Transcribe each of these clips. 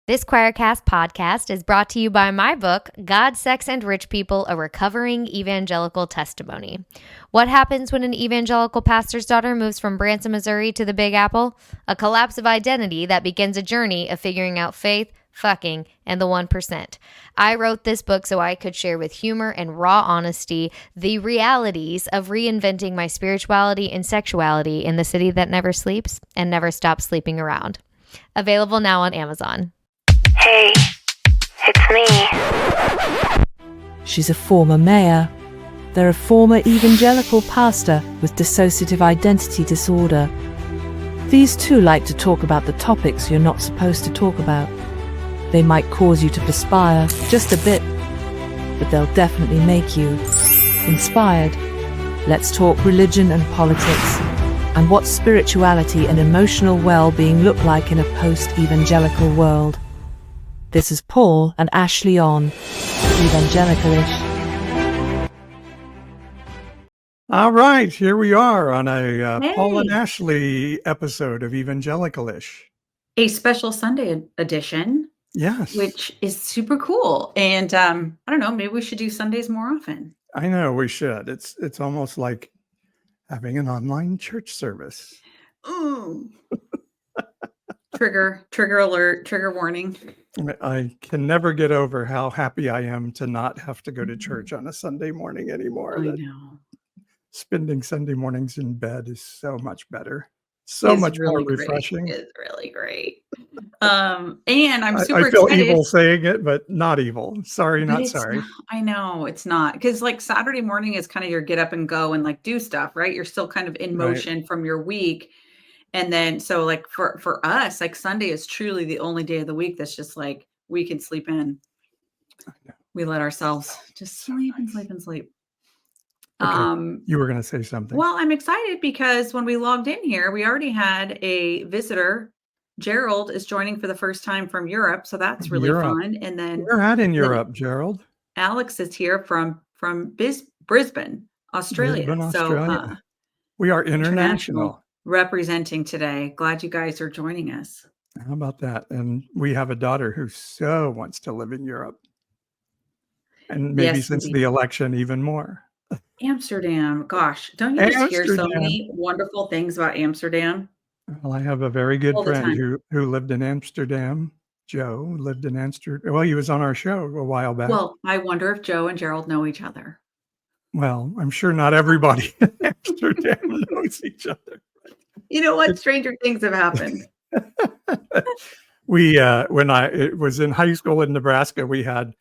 This Queercast podcast is brought to you by my book, God, Sex, and Rich People, A Recovering Evangelical Testimony. What happens when an evangelical pastor's daughter moves from Branson, Missouri to the Big Apple? A collapse of identity that begins a journey of figuring out faith, fucking, and the 1%. I wrote this book so I could share with humor and raw honesty the realities of reinventing my spirituality and sexuality in the city that never sleeps and never stops sleeping around. Available now on Amazon. Hey, it's me. She's a former mayor. They're a former evangelical pastor with dissociative identity disorder. These two like to talk about the topics you're not supposed to talk about. They might cause you to perspire just a bit, but they'll definitely make you inspired. Let's talk religion and politics, and what spirituality and emotional well-being look like in a post-evangelical world. This is Paul and Ashley on Evangelicalish. All right, here we are on a Hey. Paul and Ashley episode of Evangelicalish. A special Sunday edition, Yes, which is super cool. And I don't know, maybe we should do Sundays more often. I know we should. It's almost like having an online church service. Ooh. Trigger alert, trigger warning. I can never get over how happy I am to not have to go to church on a Sunday morning anymore. I That know. spending Sunday mornings in bed is so much better, so It's much really more great. refreshing. It's really great. And I'm super I feel excited. evil saying it, but not evil. Sorry, But not it's sorry. I know it's not, because like Saturday morning is kind of your get up and go and like do stuff, right? You're still kind of in Right. motion from your week. And then so like for us, like Sunday is truly the only day of the week that's just like we can sleep in. I know. We let ourselves just So sleep and nice. sleep and sleep. Okay, you were going to say something. Well, I'm excited because when we logged in here, we already had a visitor. Gerald is joining for the first time from Europe, so that's really Europe. fun. And then Where at in Europe, Gerald? Alex is here from Brisbane, Australia. Brisbane, So Australia. We are international. representing today. Glad you guys are joining us. How about that? And we have a daughter who so wants to live in Europe. And maybe Yes, since indeed. the election, even more. Amsterdam. Gosh, don't you just hear so Amsterdam. many wonderful things about Amsterdam? Well, I have a very good All the friend time. who lived in Amsterdam. Joe lived in Amsterdam. Well, he was on our show a while back. Well, I wonder if Joe and Gerald know each other. Well, I'm sure not everybody in Amsterdam knows each other. You know what? Stranger things have happened. We when I was in high school in Nebraska, we had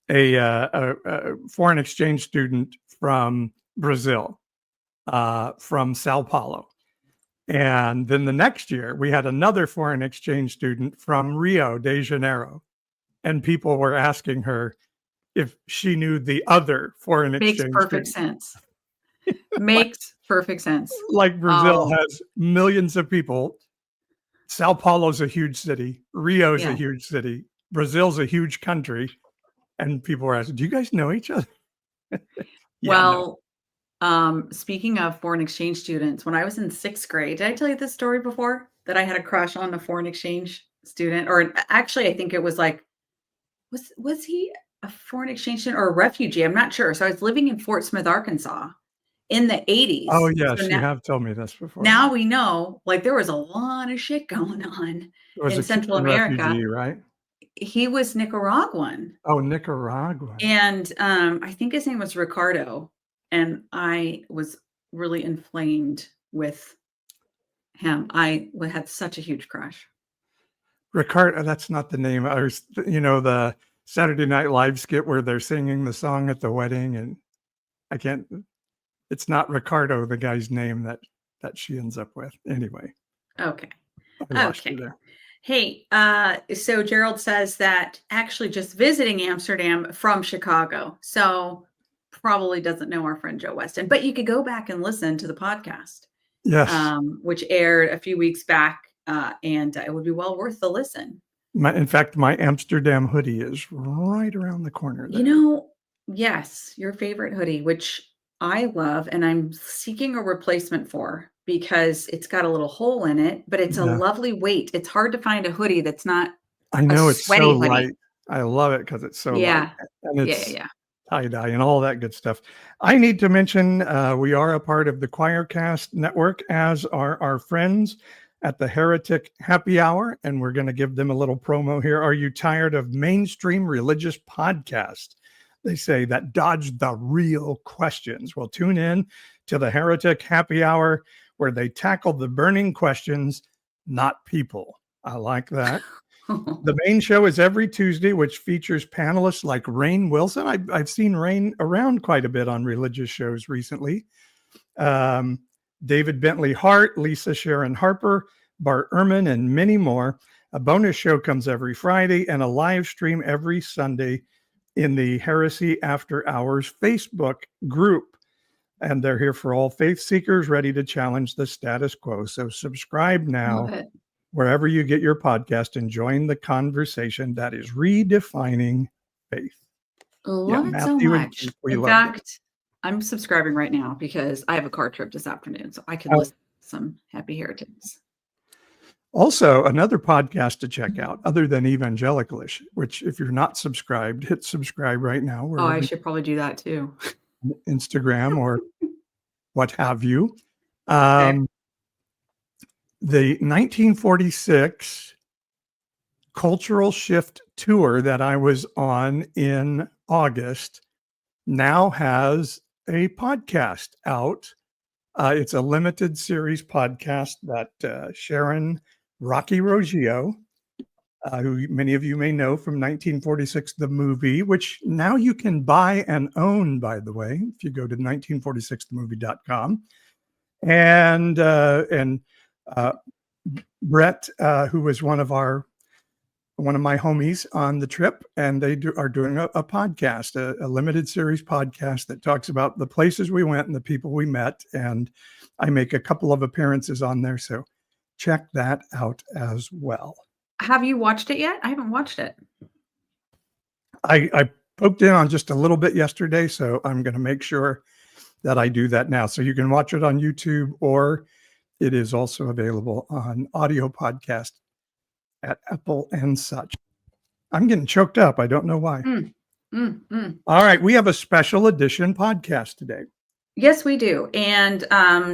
a foreign exchange student from Brazil, from Sao Paulo, and then the next year we had another foreign exchange student from Rio de Janeiro, and people were asking her if she knew the other foreign Makes exchange perfect student. sense. Makes perfect sense. Like Brazil Oh. has millions of people. Sao Paulo's a huge city. Rio's a Yeah. huge city. Brazil's a huge country. And people were asking, do you guys know each other? No. Well, speaking of foreign exchange students, when I was in 6th grade, did I tell you this story before? That I had a crush on a foreign exchange student? Or actually, I think it was like, was he a foreign exchange student or a refugee? I'm not sure. So I was living in Fort Smith, Arkansas in the 80s. Oh, yes, So you have told me this before. now we know, like, there was a lot of shit going on It was in a Central Cuban America. refugee, right? He was Nicaraguan. Oh, Nicaragua. And I think his name was Ricardo. And I was really inflamed with him. I had such a huge crush. Ricardo, that's not the name. I was, the Saturday Night Live skit where they're singing the song at the wedding, and I can't. It's not Ricardo, the guy's name that she ends up with. Anyway, Okay. I lost you Okay. there. Hey, so Gerald says that actually just visiting Amsterdam from Chicago. So probably doesn't know our friend Joe Weston, but you could go back and listen to the podcast, Yes. which aired a few weeks back, and it would be well worth the listen. In fact, my Amsterdam hoodie is right around the corner there. Yes, your favorite hoodie, which I love, and I'm seeking a replacement for because it's got a little hole in it, but it's a Yeah. lovely weight. It's hard to find a hoodie that's not I A know it's so sweaty hoodie. light. I love it because it's so light, Yeah. and Yeah, yeah, it's yeah. tie-dye and all that good stuff. I need to mention, we are a part of the Choircast network, as are our friends at the Heretic Happy Hour, and we're gonna give them a little promo here. Are you tired of mainstream religious podcasts? They say that dodge the real questions. Well, tune in to the Heretic Happy Hour, where they tackle the burning questions, not people. I like that. The main show is every Tuesday, which features panelists like Rainn Wilson. I've seen Rainn around quite a bit on religious shows recently. Um, David Bentley Hart, Lisa Sharon Harper, Bart Ehrman, and many more. A bonus show comes every Friday and a live stream every Sunday in the Heresy After Hours Facebook group. And they're here for all faith seekers ready to challenge the status quo. So subscribe Love now it. wherever you get your podcast and join the conversation that is redefining faith. Yeah, Love it so Matthew and much. Keith, we In love them. fact, I'm subscribing right now because I have a car trip this afternoon, so I can Oh. listen to some happy heretics. Also, another podcast to check out other than Evangelicalish, which if you're not subscribed, hit subscribe right now, Oh, wherever I should probably do that too. Instagram or what have you. Okay. The 1946 Cultural Shift tour that I was on in August now has a podcast out. It's a limited series podcast that Sharon Rocky Roggio, who many of you may know from 1946, the movie, which now you can buy and own, by the way, if you go to 1946themovie.com. And Brett, who was one of my homies on the trip, and they are doing a podcast, a limited series podcast that talks about the places we went and the people we met. And I make a couple of appearances on there. So check that out as well. Have you watched it yet? I haven't watched it. I poked in on just a little bit yesterday, so I'm going to make sure that I do that now. So you can watch it on YouTube, or it is also available on audio podcast at Apple and such. I'm getting choked up. I don't know why. All right. We have a special edition podcast today. Yes, we do. And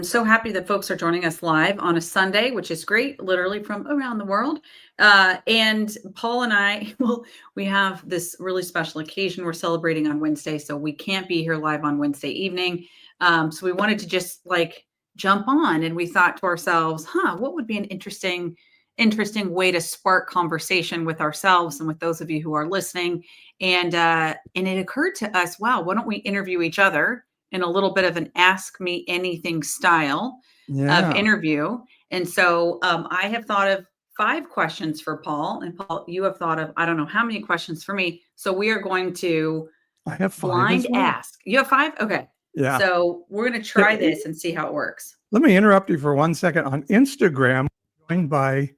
so happy that folks are joining us live on a Sunday, which is great, literally from around the world. And Paul and I, well, we have this really special occasion we're celebrating on Wednesday, so we can't be here live on Wednesday evening. So we wanted to just like jump on, and we thought to ourselves, what would be an interesting way to spark conversation with ourselves and with those of you who are listening. And it occurred to us, wow, why don't we interview each other in a little bit of an ask me anything style of interview. And so I have thought of 5 questions for Paul, and Paul, you have thought of, I don't know how many questions for me. So we are going to I have 5 blind as well. ask. You have 5? Okay. Yeah. So we're going to try this and see how it works. Let me interrupt you for 1 second. On Instagram, joined by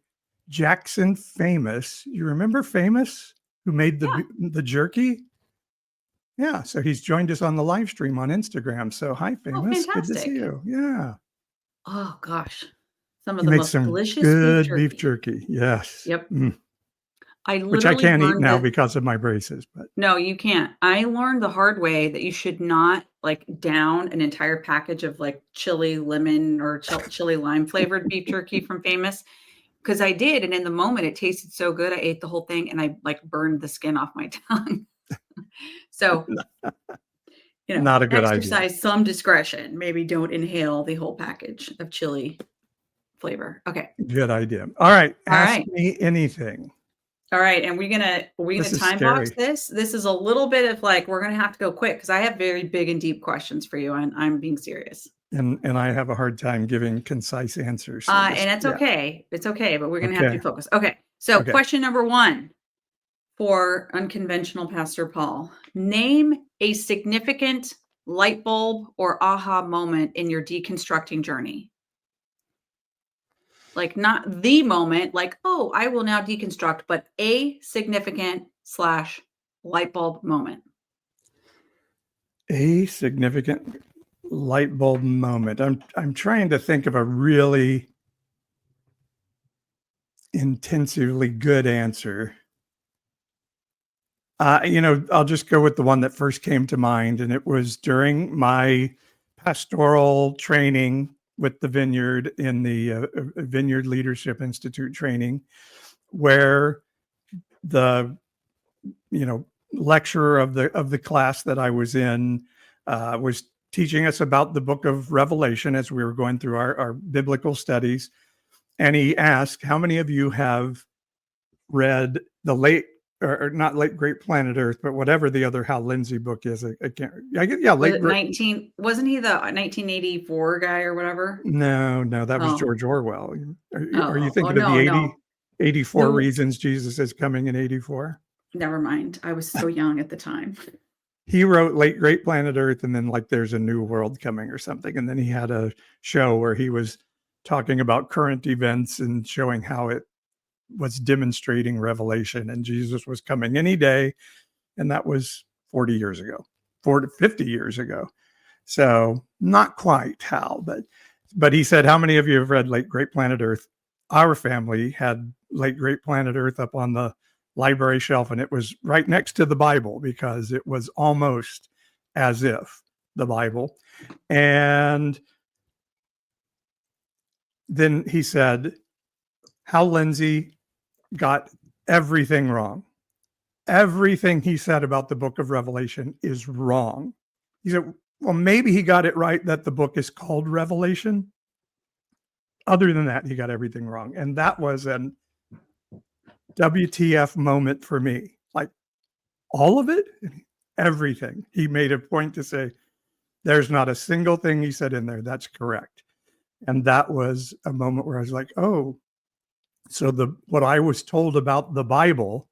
Jackson Famous. You remember Famous, who made the jerky? Yeah, so he's joined us on the live stream on Instagram. So hi, Famous. Good to see you. Yeah. Oh gosh, some of He the made most some delicious good beef jerky. Yes. Yep. Which I can't eat now because of my braces. But no, you can't. I learned the hard way that you should not like down an entire package of like chili lemon or chili lime flavored beef jerky from Famous, because I did, and in the moment it tasted so good, I ate the whole thing and I like burned the skin off my tongue. So, not a good exercise some discretion. Maybe don't inhale the whole package of chili flavor. Okay. Good idea. All right. Ask me anything. All right. And we're gonna time box this. This is a little bit of like, we're gonna have to go quick because I have very big and deep questions for you, and I'm being serious. And I have a hard time giving concise answers. So and it's okay. It's okay, but we're gonna have to focus. Okay. So question number 1 for unconventional Pastor Paul. Name a significant light bulb or aha moment in your deconstructing journey. Like not the moment, like, oh, I will now deconstruct, but a significant / light bulb moment. A significant light bulb moment. I'm trying to think of a really intensively good answer. I'll just go with the one that first came to mind, and it was during my pastoral training with the Vineyard in the Vineyard Leadership Institute training, where the lecturer of the class that I was in was teaching us about the book of Revelation as we were going through our biblical studies, and he asked, "How many of you have read the late or not late great planet Earth, but whatever the other Hal Lindsey book is? I can't. Yeah, Was late it great. 19? Wasn't he the 1984 guy or whatever? No, that was Oh, George Orwell. Are you oh thinking of the no, no. 84 The reasons Jesus is coming in 84? Never mind. I was so young at the time. He wrote Late Great Planet Earth, and then like there's a new world coming or something. And then he had a show where he was talking about current events and showing how it was demonstrating Revelation and Jesus was coming any day. And that was 40 years ago, 40, 50 years ago. So not quite Hal, but he said, "How many of you have read Late Great Planet Earth?" Our family had Late Great Planet Earth up on the library shelf, and it was right next to the Bible because it was almost as if the Bible. And then he said, "Hal Lindsey got everything wrong. Everything he said about the book of Revelation is wrong." He said, "Well, maybe he got it right that the book is called Revelation. Other than that, he got everything wrong." And that was an WTF moment for me. Like all of it, everything. He made a point to say, there's not a single thing he said in there that's correct. And that was a moment where I was like, oh, so what I was told about the Bible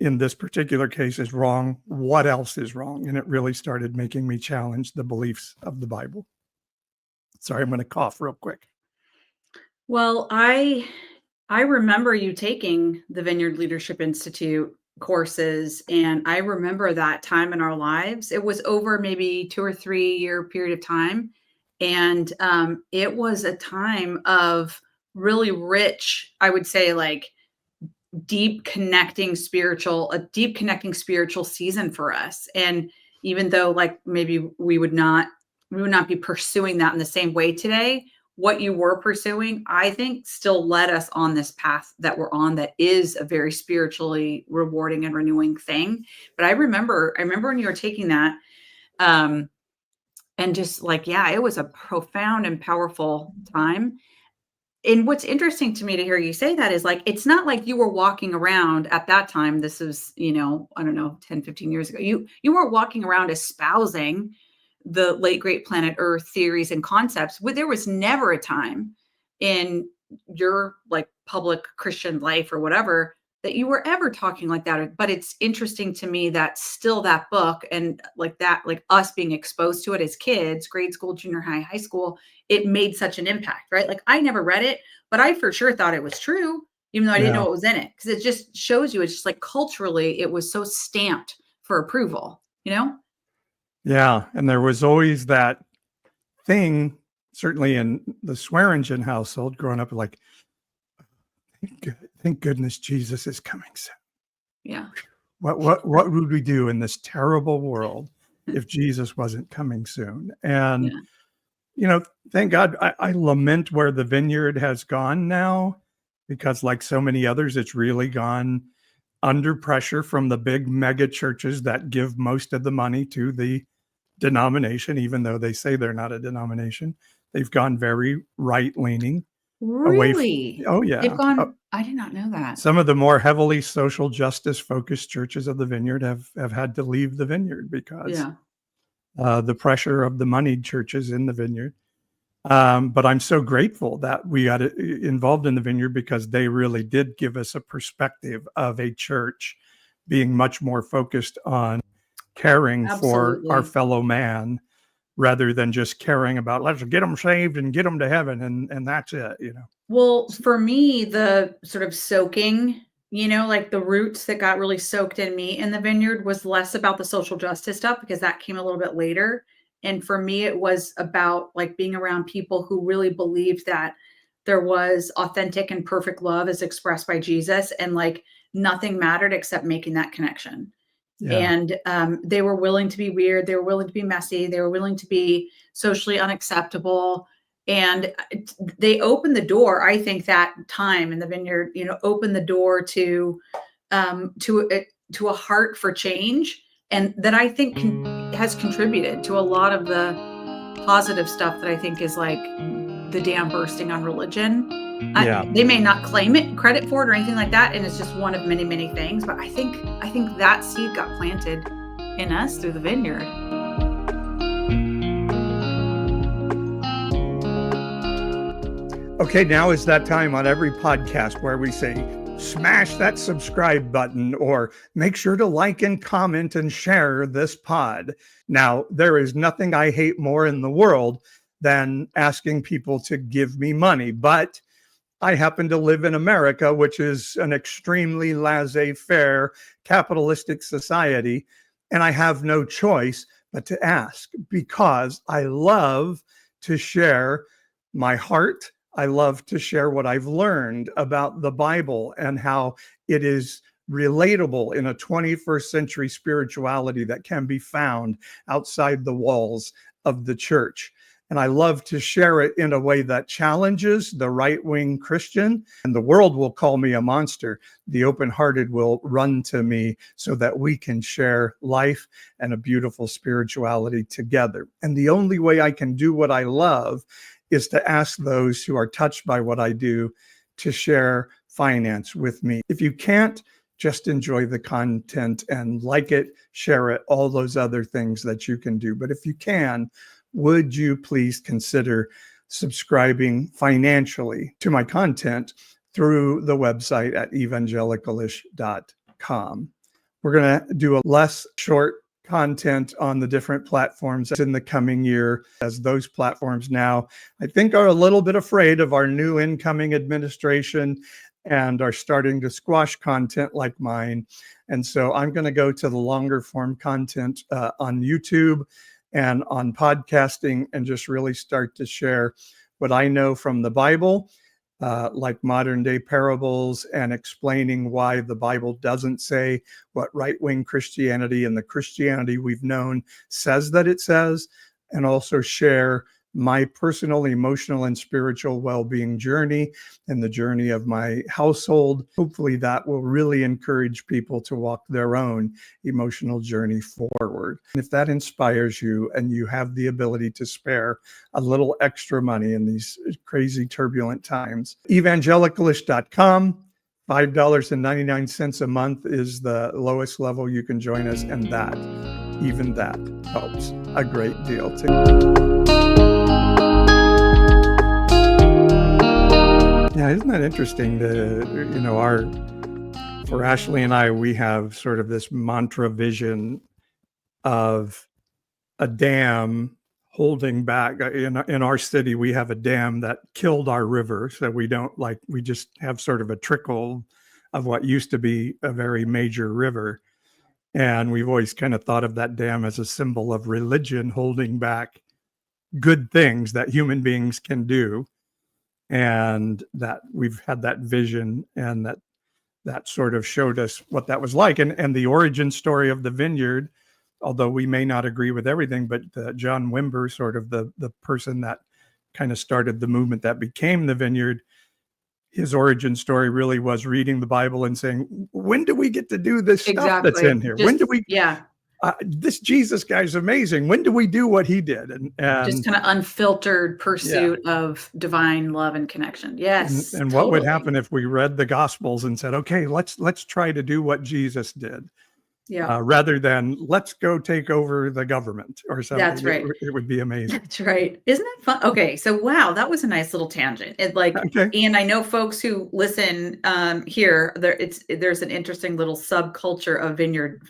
in this particular case is wrong. What else is wrong? And it really started making me challenge the beliefs of the Bible. Sorry, I'm going to cough real quick. Well, I remember you taking the Vineyard Leadership Institute courses, and I remember that time in our lives. It was over maybe 2 or 3 year period of time, and it was a time of really rich, I would say, like a deep connecting spiritual season for us. And even though like maybe we would not be pursuing that in the same way today, what you were pursuing, I think, still led us on this path that we're on, that is a very spiritually rewarding and renewing thing. But I remember when you were taking that, um and just like, yeah, it was a profound and powerful time. And what's interesting to me to hear you say that is like, it's not like you were walking around at that time. This is, I don't know, 10, 15 years ago. You weren't walking around espousing the late great planet Earth theories and concepts. There was never a time in your like public Christian life or whatever that you were ever talking like that. But it's interesting to me that still that book and like that, like us being exposed to it as kids, grade school, junior high, high school, it made such an impact, right? Like I never read it, but I for sure thought it was true, even though I didn't know Yeah. what was in it. Because it just shows you, it's just like culturally, it was so stamped for approval, you know? Yeah. And there was always that thing, certainly in the Swearingen household growing up, like, thank goodness Jesus is coming soon. Yeah. What would we do in this terrible world if Jesus wasn't coming soon? And Yeah. thank God. I lament where the Vineyard has gone now, because like so many others, it's really gone under pressure from the big mega churches that give most of the money to the denomination, even though they say they're not a denomination. They've gone very right leaning away. Really? Oh They've yeah. gone, I did not know that. Some of the more heavily social justice focused churches of the Vineyard have had to leave the Vineyard because Yeah. the pressure of the moneyed churches in the Vineyard. But I'm so grateful that we got involved in the Vineyard, because they really did give us a perspective of a church being much more focused on caring for our Absolutely. fellow man, rather than just caring about, let's get them saved and get them to heaven, and that's it. Well, for me, the sort of soaking, like the roots that got really soaked in me in the Vineyard was less about the social justice stuff because that came a little bit later. And for me, it was about like being around people who really believed that there was authentic and perfect love as expressed by Jesus, and like nothing mattered except making that connection. Yeah. And they were willing to be weird. They were willing to be messy. They were willing to be socially unacceptable. And they opened the door. I think that time in the vineyard, opened the door to a heart for change, and that I think has contributed to a lot of the positive stuff that I think is like the dam bursting on religion. Yeah. They may not claim credit for it or anything like that, and it's just one of many, many things. But I think that seed got planted in us through the vineyard. Okay, now is that time on every podcast where we say, smash that subscribe button, or make sure to like and comment and share this pod. Now, there is nothing I hate more in the world than asking people to give me money, but I happen to live in America, which is an extremely laissez-faire capitalistic society, and I have no choice but to ask, because I love to share my heart. I love to share what I've learned about the Bible and how it is relatable in a 21st century spirituality that can be found outside the walls of the church. And I love to share it in a way that challenges the right-wing Christian. And the world will call me a monster. The open-hearted will run to me so that we can share life and a beautiful spirituality together. And the only way I can do what I love is to ask those who are touched by what I do to share finance with me. If you can't, just enjoy the content and like it, share it, all those other things that you can do. But if you can, would you please consider subscribing financially to my content through the website at evangelicalish.com. We're going to do a less short content on the different platforms in the coming year, as those platforms now, I think, are a little bit afraid of our new incoming administration and are starting to squash content like mine. And so I'm going to go to the longer form content on YouTube and on podcasting, and just really start to share what I know from the Bible, like modern day parables, and explaining why the Bible doesn't say what right-wing Christianity and the Christianity we've known says that it says, and also share my personal emotional and spiritual well-being journey and the journey of my household. Hopefully that will really encourage people to walk their own emotional journey forward. And if that inspires you and you have the ability to spare a little extra money in these crazy turbulent times, evangelicalish.com. $5.99 a month is the lowest level you can join us, and even that helps a great deal too. Yeah, isn't that interesting? For Ashley and I, we have sort of this mantra vision of a dam holding back. In our city, we have a dam that killed our river. So we just have sort of a trickle of what used to be a very major river. And we've always kind of thought of that dam as a symbol of religion holding back good things that human beings can do. And that we've had that vision, and that sort of showed us what that was like. And the origin story of the vineyard, although we may not agree with everything, but John Wimber, sort of the person that kind of started the movement that became the vineyard, his origin story really was reading the Bible and saying, when do we get to do this stuff that's in here? When do we? Yeah. This Jesus guy's amazing. When do we do what he did? And just kind of unfiltered pursuit of divine love and connection. Yes. And what would happen if we read the Gospels and said, okay, let's try to do what Jesus did. Yeah. Rather than let's go take over the government or something. That's right. It would be amazing. That's right. Isn't that fun? Okay. So, wow, that was a nice little tangent. And I know folks who listen here, there's an interesting little subculture of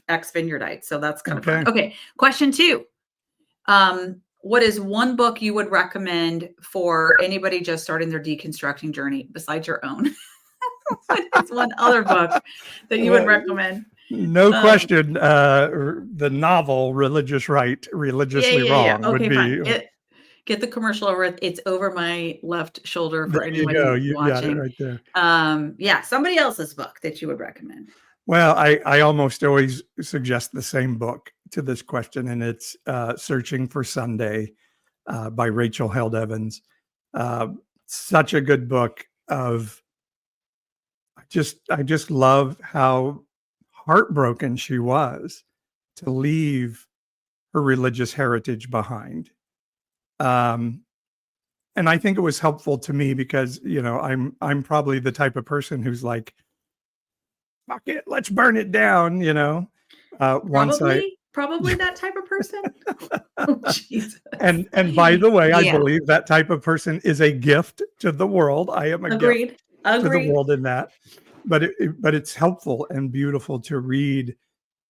ex-vineyardites. So that's kind of fun. Okay. Question 2. What is one book you would recommend for anybody just starting their deconstructing journey besides your own? What is one other book that you would recommend? No question. The novel Religiously Wrong would be. get the commercial over. It's over my left shoulder for There you anyone go. who's You got it watching. right there. Yeah, somebody else's book that you would recommend. Well, I almost always suggest the same book to this question, and it's Searching for Sunday by Rachel Held Evans. Such a good book of I just love how heartbroken she was to leave her religious heritage behind. And I think it was helpful to me because, I'm probably the type of person who's like, fuck it, let's burn it down, once I Probably that type of person. Oh, Jesus. and by the way, I Yeah. believe that type of person is a gift to the world. I am a gift to the world in that. But it's helpful and beautiful to read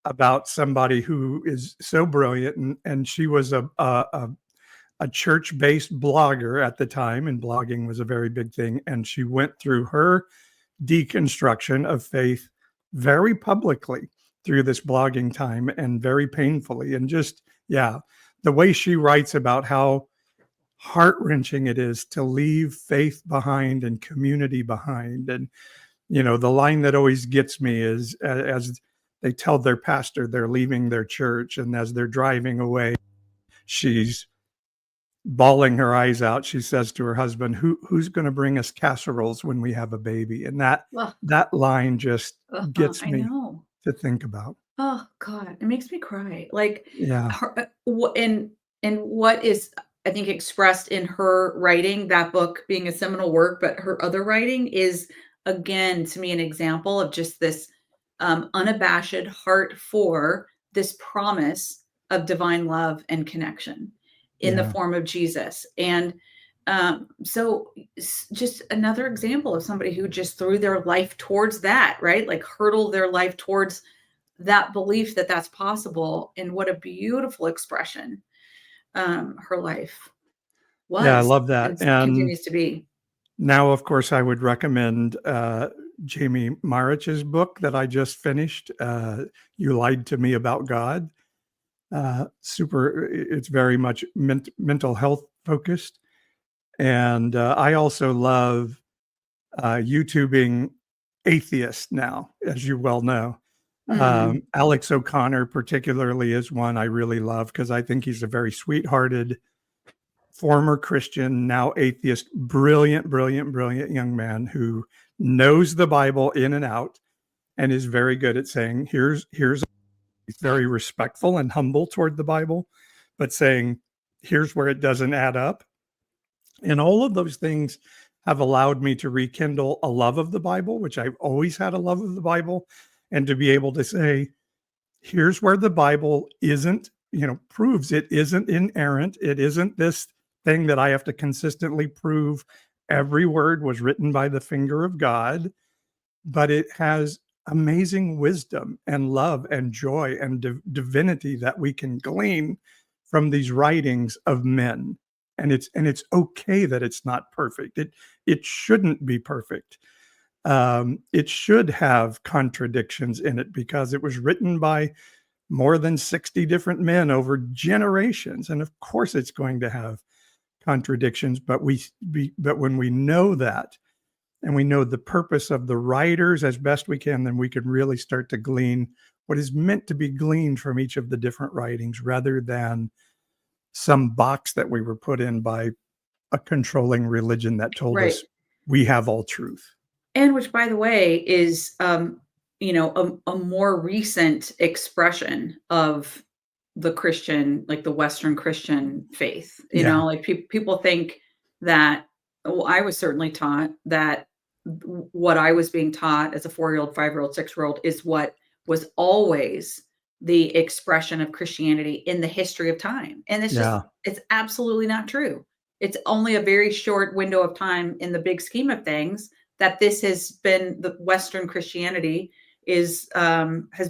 about somebody who is so brilliant, and she was a church-based blogger at the time, and blogging was a very big thing, and she went through her deconstruction of faith very publicly through this blogging time, and very painfully, and just the way she writes about how heart-wrenching it is to leave faith behind and community behind. And the line that always gets me is as they tell their pastor they're leaving their church, and as they're driving away, she's bawling her eyes out. She says to her husband, who's going to bring us casseroles when we have a baby? And that line just gets I me know. to think about. Oh God, it makes me cry. Like, Yeah. and what is, I think, expressed in her writing, that book being a seminal work, but her other writing is, again, to me, an example of just this unabashed heart for this promise of divine love and connection in the form of Jesus. And so just another example of somebody who just threw their life towards that, right? Like hurtled their life towards that belief that that's possible. And what a beautiful expression her life was. Yeah, I love that. And continues to be. Now, of course, I would recommend Jamie Marich's book that I just finished, You Lied to Me About God. It's very much mental health focused. And I also love YouTubing atheists now, as you well know. Alex O'Connor particularly is one I really love, because I think he's a very sweethearted, former Christian, now atheist, brilliant young man who knows the Bible in and out, and is very good at saying, he's very respectful and humble toward the Bible, but saying, here's where it doesn't add up. And all of those things have allowed me to rekindle a love of the Bible, which I've always had a love of the Bible, and to be able to say, here's where the Bible isn't, proves it isn't inerrant. It isn't this thing that I have to consistently prove every word was written by the finger of God, but it has amazing wisdom and love and joy and divinity that we can glean from these writings of men. And it's okay that it's not perfect. It shouldn't be perfect. It should have contradictions in it, because it was written by more than 60 different men over generations. And of course it's going to have contradictions, but when we know that, and we know the purpose of the writers as best we can, then we can really start to glean what is meant to be gleaned from each of the different writings, rather than some box that we were put in by a controlling religion that told us we have all truth. And which, by the way, is a more recent expression of the Christian, like the Western Christian faith. Like people think that, I was certainly taught that what I was being taught as a 4-year-old, 5-year-old, 6-year-old is what was always the expression of Christianity in the history of time. And it's absolutely not true. It's only a very short window of time in the big scheme of things that this has been, the Western Christianity has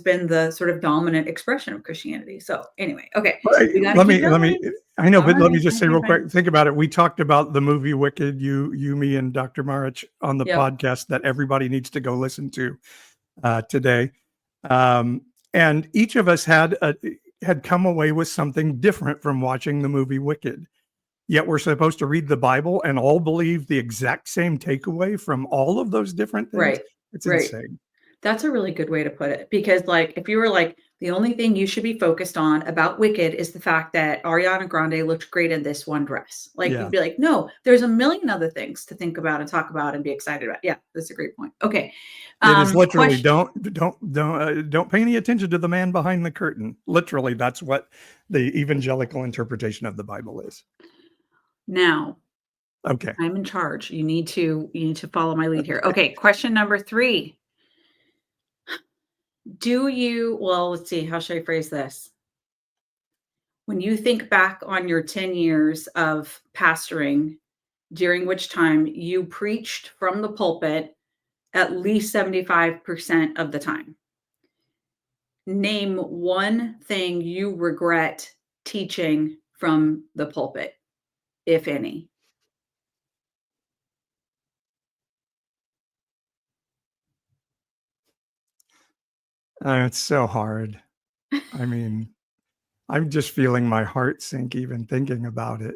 been the sort of dominant expression of Christianity. So anyway, okay. Let me, I know, but let me just say real quick, think about it. We talked about the movie Wicked, you, me, and Dr. Marich on the podcast that everybody needs to go listen to today. And each of us had come away with something different from watching the movie Wicked. yet we're supposed to read the Bible and all believe the exact same takeaway from all of those different things. Right. It's Right. insane. That's a really good way to put it, because, like, if you were like, the only thing you should be focused on about Wicked is the fact that Ariana Grande looked great in this one dress. Like, Yeah. you'd be like, no, there's a million other things to think about and talk about and be excited about. Yeah, that's a great point. Okay. It is literally Question. don't pay any attention to the man behind the curtain. Literally, that's what the evangelical interpretation of the Bible is. Now, Okay. I'm in charge. You need to follow my lead here. Okay, question number 3. Well, let's see, how should I phrase this? When you think back on your 10 years of pastoring, during which time you preached from the pulpit at least 75% of the time, name one thing you regret teaching from the pulpit, if any. It's so hard. I mean, I'm just feeling my heart sink even thinking about it.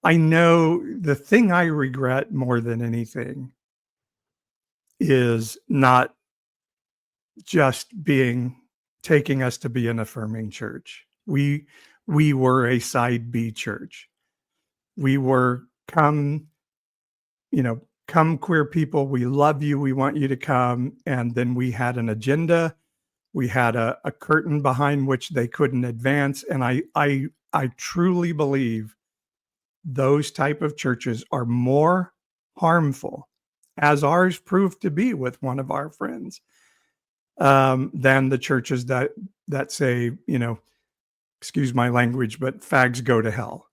I know the thing I regret more than anything is not just taking us to be an affirming church. We were a side B church. We were come queer people, we love you, we want you to come. And then we had an agenda. We had a curtain behind which they couldn't advance. And I truly believe those type of churches are more harmful, as ours proved to be with one of our friends, than the churches that say, excuse my language, but fags go to hell.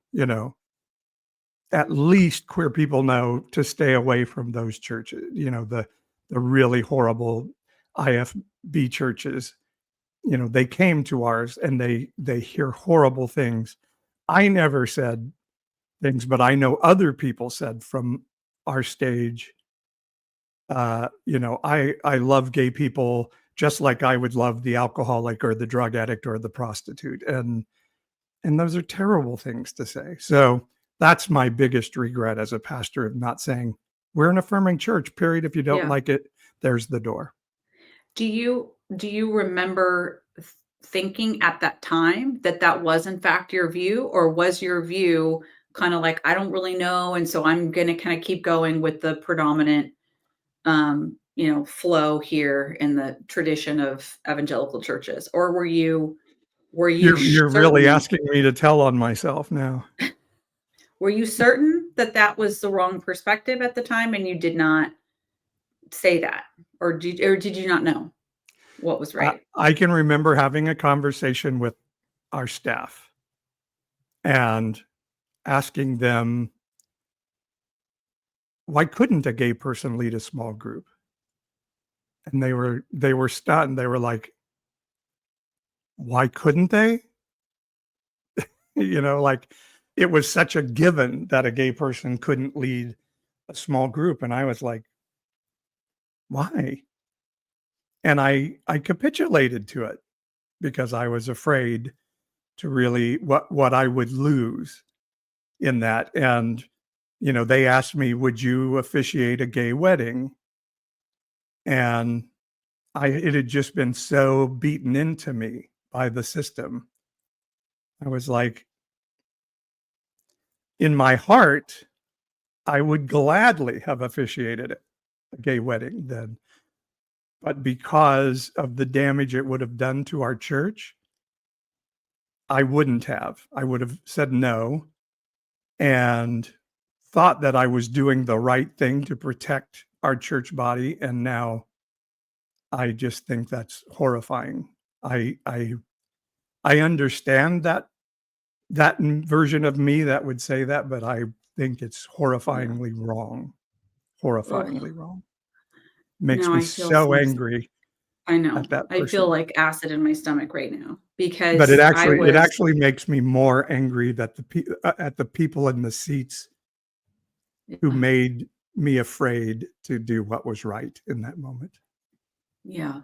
At least queer people know to stay away from those churches, the really horrible IFB churches. They came to ours and they hear horrible things. I never said things, but I know other people said from our stage, I love gay people just like I would love the alcoholic or the drug addict or the prostitute. And those are terrible things to say. So that's my biggest regret as a pastor, of not saying we're an affirming church, period. If you don't Yeah. like it, there's the door. Do you remember thinking at that time that was in fact your view, or was your view kind of like, I don't really know, and so I'm going to kind of keep going with the predominant flow here in the tradition of evangelical churches? Or were you You're really certain? asking me to tell on myself now. Were you certain that was the wrong perspective at the time, and you did not say that, or did you not know what was right? I can remember having a conversation with our staff and asking them, why couldn't a gay person lead a small group? And they were stunned. They were like, why couldn't they? Like, it was such a given that a gay person couldn't lead a small group. And I was like, why? And I capitulated to it because I was afraid to really what I would lose in that. And, they asked me, would you officiate a gay wedding? And it had just been so beaten into me by the system. I was like, in my heart, I would gladly have officiated a gay wedding then. But because of the damage it would have done to our church, I wouldn't have. I would have said no and thought that I was doing the right thing to protect our church body. And now I just think that's horrifying. I understand that version of me that would say that, but I think it's horrifyingly wrong. Horrifyingly Ugh. wrong. Makes Now me I feel so angry I know. at that I feel person. like acid in my stomach right now, But it because actually makes me more angry that at the people in the seats who made me afraid to do what was right in that moment. yeah.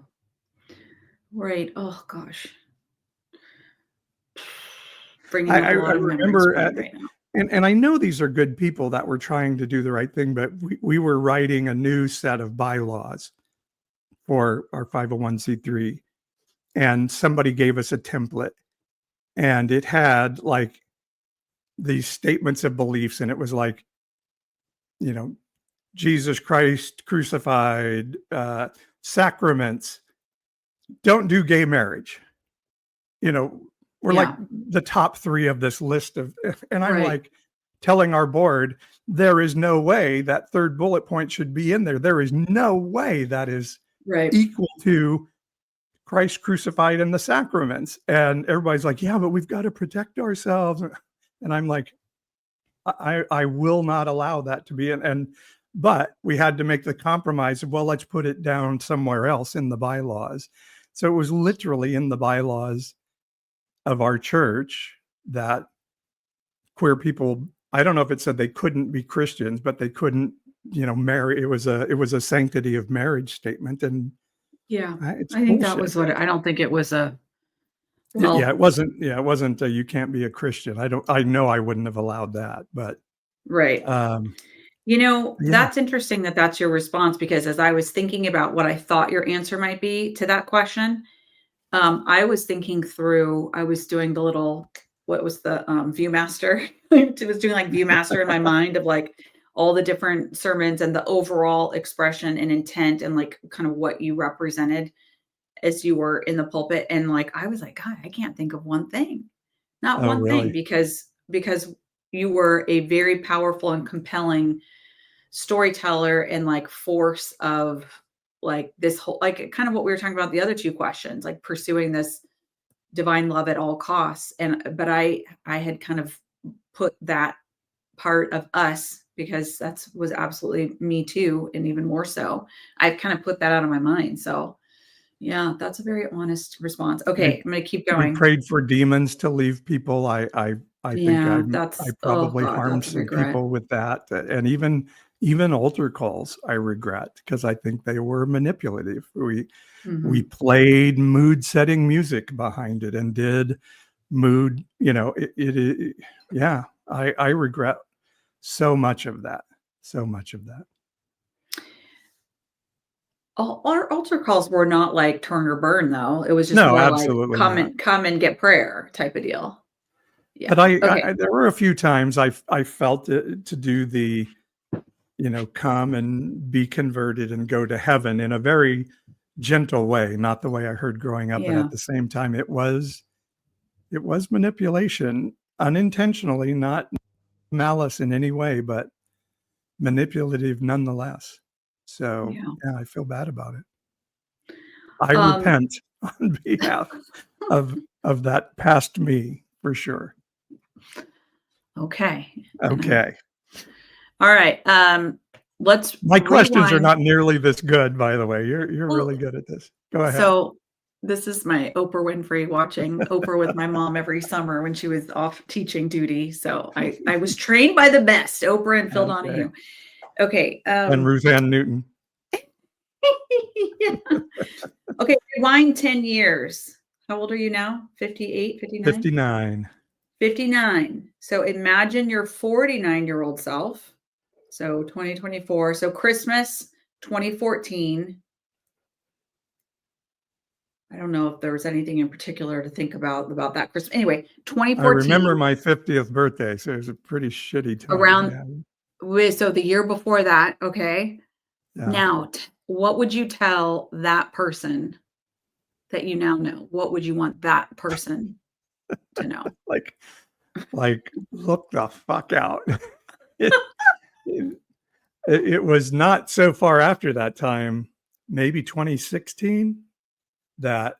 Right. Oh gosh. Bringing I up a lot of memories remember for me right now. and I know these are good people that were trying to do the right thing, but we were writing a new set of bylaws for our 501c3, and somebody gave us a template, and it had like these statements of beliefs, and it was like, you know, Jesus Christ crucified, sacraments, don't do gay marriage. You know, we're like Yeah. the top 3 of this list of, and I'm Right. like telling our board, there is no way that 3rd bullet point should be in there. There is no way that is Right. equal to Christ crucified and the sacraments. And everybody's like, yeah, but we've got to protect ourselves. And I'm like, I will not allow that to be in. But we had to make the compromise of, well, let's put it down somewhere else in the bylaws. So it was literally in the bylaws of our church that queer people, I don't know if it said they couldn't be Christians, but they couldn't, marry. It was a sanctity of marriage statement. And Yeah. it's I think that bullshit. was what I don't think it was a Yeah, it well, wasn't you can't be a Christian. I know I wouldn't have allowed that, but right. um yeah. That's interesting that that's your response because as I was thinking about what I thought your answer might be to that question, I was thinking through, I was doing the little, what was the Viewmaster? I was doing like Viewmaster in my mind of like all the different sermons and the overall expression and intent and like kind of what you represented as you were in the pulpit. And like, I was like, God, I can't think of one thing, not Oh, one thing, really? because you were a very powerful and compelling storyteller and like force of like this whole like kind of what we were talking about the other 2 questions, like pursuing this divine love at all costs. And but I had kind of put that part of us because that's was absolutely me too, and even more so. I've kind of put that out of my mind. So yeah, that's a very honest response. We Okay, I'm gonna keep we going. prayed for demons to leave people. I think Yeah, I that's oh probably God, harmed that's a some regret. people with that, and even altar calls I regret because I think they were manipulative. We Hmm. played mood setting music behind it and did mood, yeah, I regret so much of that. So much of that. All our altar calls were not like turn or burn though. It was just No, more like absolutely not. come and get prayer type of deal. But Yeah. Okay. there were a few times I felt it to do the, come and be converted and go to heaven in a very gentle way, not the way I heard growing up, but Yeah. at the same time, it was manipulation unintentionally, not malice in any way, but manipulative nonetheless. So Yeah. yeah, I feel bad about it. I Um, repent on behalf of that past me for sure. okay. And Okay. all right. Let's My questions are rewind. not nearly this good, by the way. You're Well, really good at this. Go ahead. so this is my Oprah Winfrey watching Oprah with my mom every summer when she was off teaching duty. So I was trained by the best, Oprah and Phil Okay. Donahue. Okay. And Ruth Ann Newton. Yeah. Okay, rewind 10 years. How old are you now? 58, 59? 59. 59. So imagine your 49-year-old self. So 2024. So Christmas 2014. I don't know if there was anything in particular to think about that Christmas. Anyway, I remember 2014 my 50th birthday, so it was a pretty shitty time. around Yeah. so the year before that, okay? Yeah. Now, what would you tell that person that you now know? What would you want that person to know? Like look the fuck out. It, it, it was not so far after that time, maybe 2016, that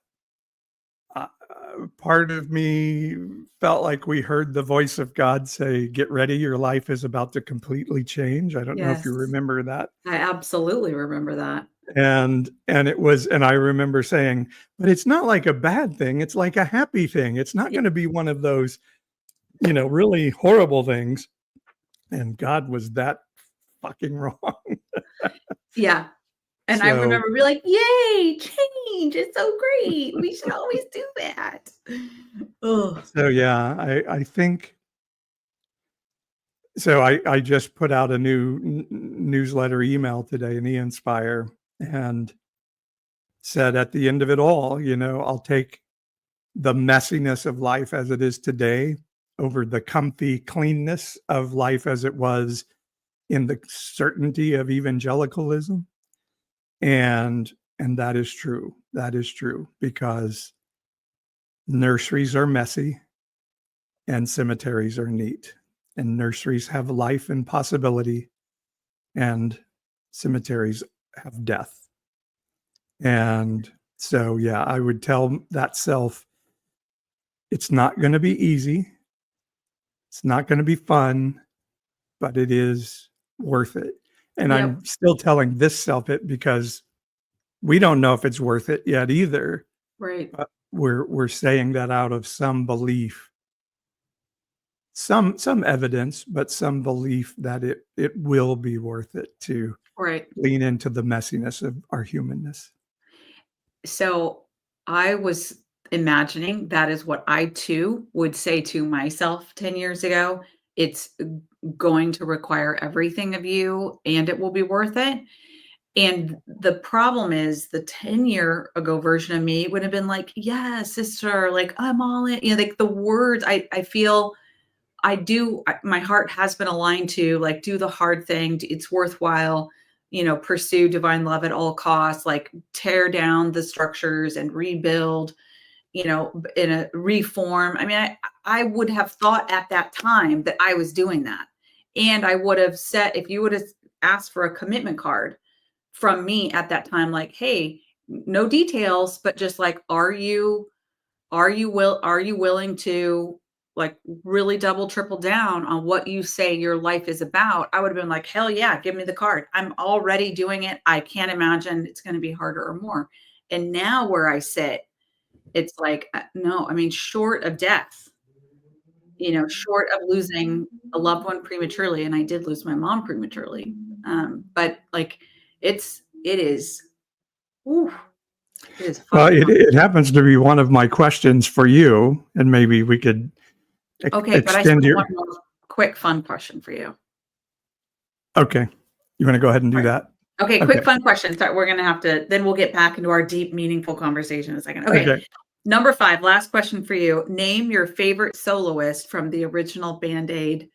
part of me felt like we heard the voice of God say, "Get ready, your life is about to completely change." I don't know if you Yes. remember that. I absolutely remember that. And I remember saying, "But it's not like a bad thing. It's like a happy thing. It's not Yeah. going to be one of those, really horrible things." And God was that fucking wrong. Yeah. And I So, remember being like, "Yay, change. It's so great. We should always do that." Oh, yeah, I think So I just put out a new newsletter email today in the Inspire and said at the end of it all, I'll take the messiness of life as it is today over the comfy cleanness of life as it was in the certainty of evangelicalism. And that is true. That is true, because nurseries are messy and cemeteries are neat. And nurseries have life and possibility, and cemeteries have death. And so, yeah, I would tell that self, it's not going to be easy. It's not going to be fun, but it is worth it. And Yep. I'm still telling this self it because we don't know if it's worth it yet either. Right. But we're saying that out of some belief, some evidence, but some belief that it will be worth it to Right. lean into the messiness of our humanness. So I was imagining that is what I too would say to myself 10 years ago. It's going to require everything of you and it will be worth it. And the problem is the 10-year ago version of me would have been like, yeah, sister, like I'm all in, like the words I feel my heart has been aligned to like do the hard thing. It's worthwhile, pursue divine love at all costs, like tear down the structures and rebuild, in a reform. I mean, I would have thought at that time that I was doing that. And I would have said, if you would have asked for a commitment card from me at that time, like, hey, no details, but just like, are you willing to like really double triple down on what you say your life is about? I would have been like, hell yeah, give me the card. I'm already doing it. I can't imagine it's going to be harder or more. And now where I sit, it's like, no, I mean, short of death, short of losing a loved one prematurely. And I did lose my mom prematurely. But like, it is, whew, it is Well, fucking hard. it happens to be one of my questions for you, and maybe we could Okay, but I extend still your. want one quick fun question for you. Okay, you want to go ahead and do Right. that? Okay, Okay. quick fun question. So we're gonna have to, then we'll get back into our deep, meaningful conversation in a second. Okay. Number 5, last question for you. Name your favorite soloist from the original Band-Aid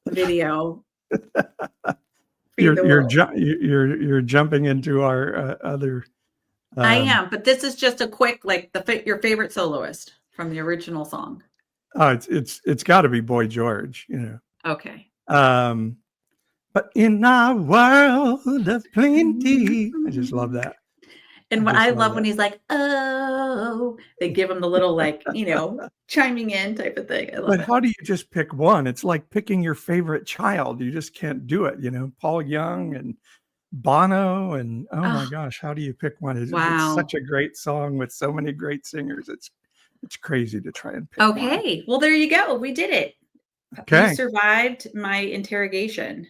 video. Feed the world. You're jumping into our other. I am, but this is just a quick, like your favorite soloist from the original song. Oh, it's got to be Boy George, Okay. But in our world of plenty, I just love that. And what I love when he's like, oh, they give him the little like, chiming in type of thing. I love But it. how do you just pick one? It's like picking your favorite child. You just can't do it. Paul Young and Bono, and oh my gosh, how do you pick one? It's Wow. such a great song with so many great singers. It's crazy to try and pick one. Okay. Well, there you go. We did it. Okay. You survived my interrogation.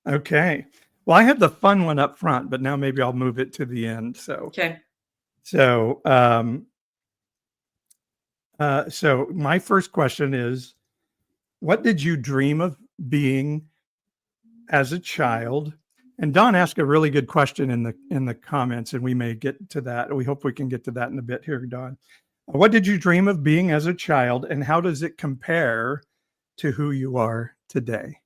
Okay. Well, I had the fun one up front, but now maybe I'll move it to the end. Okay. So my first question is, what did you dream of being as a child? And Don asked a really good question in the comments, and we may get to that. We hope we can get to that in a bit here, Don. What did you dream of being as a child, and how does it compare to who you are today?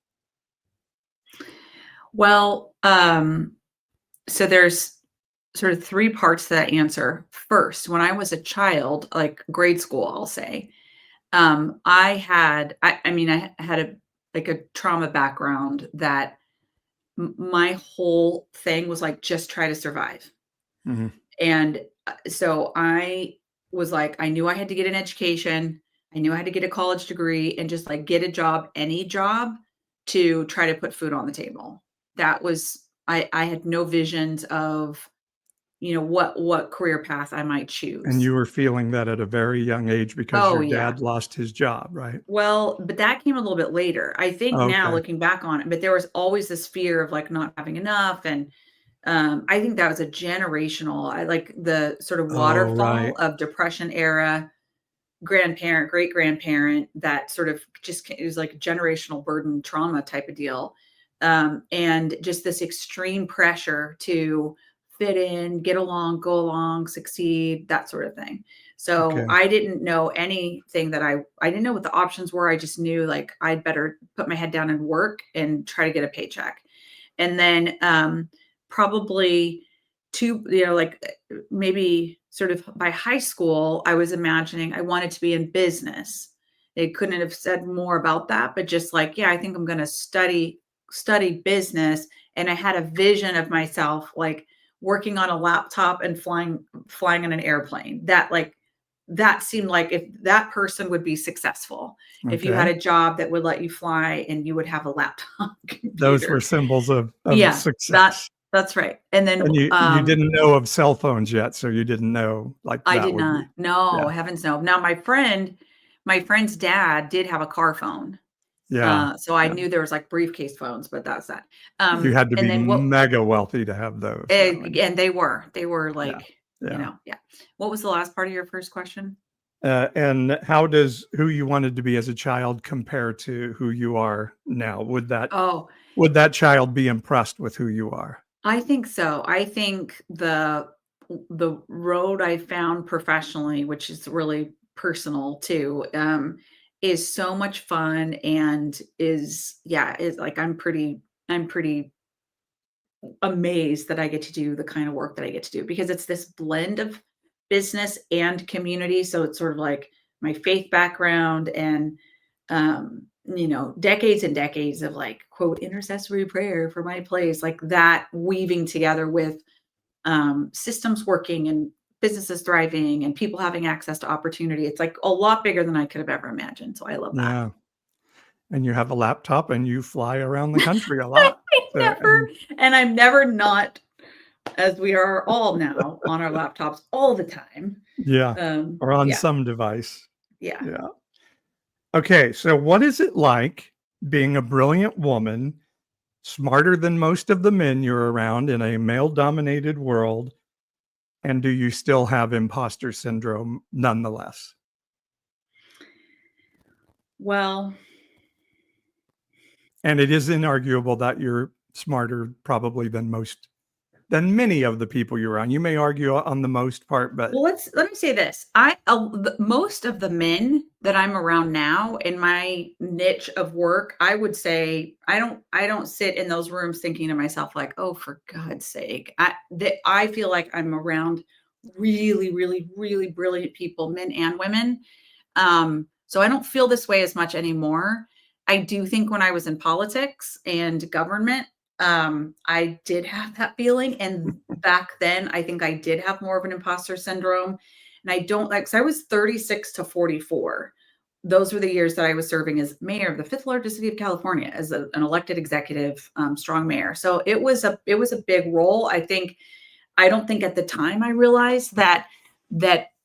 Well, so there's sort of 3 parts to that answer. First, when I was a child, like grade school, I'll say, I had a trauma background that my whole thing was like, just try to survive. Mm-hmm. And so I was like, I knew I had to get an education. I knew I had to get a college degree and just like get a job, any job, to try to put food on the table. That was, I had no visions of, what career path I might choose. And you were feeling that at a very young age because your dad lost his job, right? Well, but that came a little bit later. I think now looking back on it, but there was always this fear of like not having enough. And I think that was a generational, I like the sort of waterfall of depression era grandparent, great grandparent that sort of just, it was like generational burden trauma type of deal. And just this extreme pressure to fit in, get along, go along, succeed, that sort of thing. So Okay. I didn't know anything I didn't know what the options were. I just knew like I'd better put my head down and work and try to get a paycheck. And then probably maybe sort of by high school, I was imagining I wanted to be in business. They couldn't have said more about that, but just like, yeah, I think I'm going to study business. And I had a vision of myself like working on a laptop and flying on an airplane. That seemed like if that person would be successful, if you had Okay. a job that would let you fly and you would have a laptop Those were computer. symbols of Yeah, success. that's right. And then And you didn't know of cell phones yet, so you didn't know like I that did would not. be. No, Yeah. heavens no. Now my friend's dad did have a car phone. Yeah. So I Yeah. knew there was like briefcase phones, but that's that. You had to And be then what mega wealthy to have those though. and they were Yeah. like, Yeah. yeah. What was the last part of your first question? And how does who you wanted to be as a child compare to who you are now? Oh, Would that child be impressed with who you are? I think so. I think the road I found professionally, which is really personal too, is so much fun and is like I'm pretty amazed that I get to do the kind of work that I get to do because it's this blend of business and community. So it's sort of like my faith background and decades and decades of like quote intercessory prayer for my place, like that weaving together with systems working and businesses thriving and people having access to opportunity. It's like a lot bigger than I could have ever imagined. So I love that. Yeah. And you have a laptop and you fly around the country a lot. So, Never, and I'm never not, as we are all now on our laptops all the time. yeah, or on Yeah, some device. yeah. Yeah. Okay. So, what is it like being a brilliant woman, smarter than most of the men you're around in a male dominated world? And do you still have imposter syndrome nonetheless? Well, And it is inarguable that you're smarter probably than many of the people you're around. You may argue on the most part, but let me say this. Most of the men that I'm around now in my niche of work, I would say I don't sit in those rooms thinking to myself like, "Oh, for God's sake." I feel like I'm around really, really, really brilliant people, men and women. So I don't feel this way as much anymore. I do think when I was in politics and government, I did have that feeling. And back then, I think I did have more of an imposter syndrome. And I don't like, so I was 36 to 44. Those were the years that I was serving as mayor of the fifth largest city of California as an elected executive, strong mayor. So it was a big role. I don't think at the time I realized that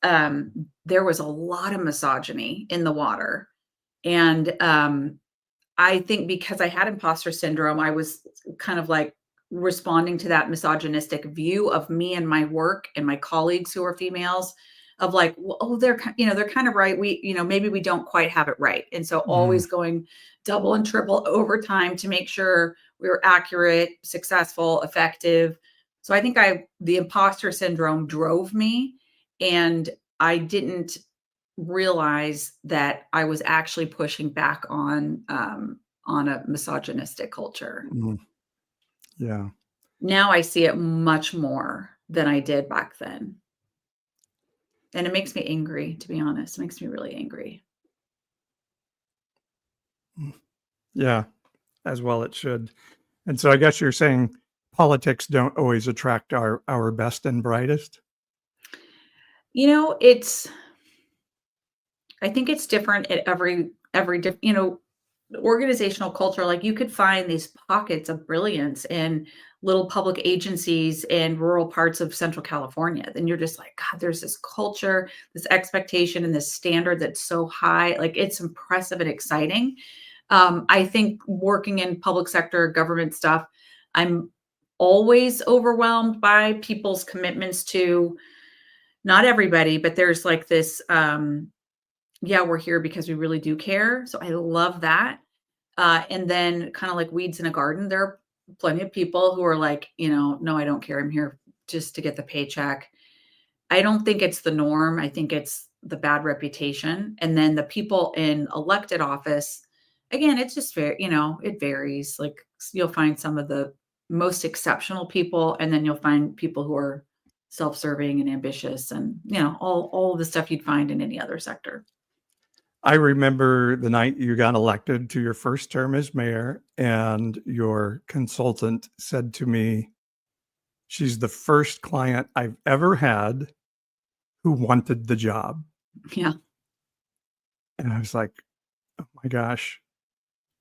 there was a lot of misogyny in the water. And I think because I had imposter syndrome, I was kind of like responding to that misogynistic view of me and my work and my colleagues who are females of like, well, oh, they're kind of right. Maybe we don't quite have it right. And so mm, always going double and triple overtime to make sure we were accurate, successful, effective. So I think the imposter syndrome drove me and I didn't realize that I was actually pushing back on a misogynistic culture. mm, yeah. Now I see it much more than I did back then. And it makes me angry, to be honest. It makes me really angry. Mm, yeah, as well it should. And so I guess you're saying politics don't always attract our best and brightest? It's I think it's different at every organizational culture. Like you could find these pockets of brilliance in little public agencies in rural parts of Central California. Then you're just like, God, there's this culture, this expectation, and this standard that's so high. Like it's impressive and exciting. I think working in public sector government stuff, I'm always overwhelmed by people's commitments to not everybody, but there's like this yeah, we're here because we really do care. So I love that. And then kind of like weeds in a garden, there are plenty of people who are like, no, I don't care. I'm here just to get the paycheck. I don't think it's the norm. I think it's the bad reputation. And then the people in elected office, again, it's just fair, it varies. Like you'll find some of the most exceptional people, and then you'll find people who are self-serving and ambitious and, all of the stuff you'd find in any other sector. I remember the night you got elected to your first term as mayor, and your consultant said to me, "She's the first client I've ever had who wanted the job." Yeah. And I was like, "Oh my gosh."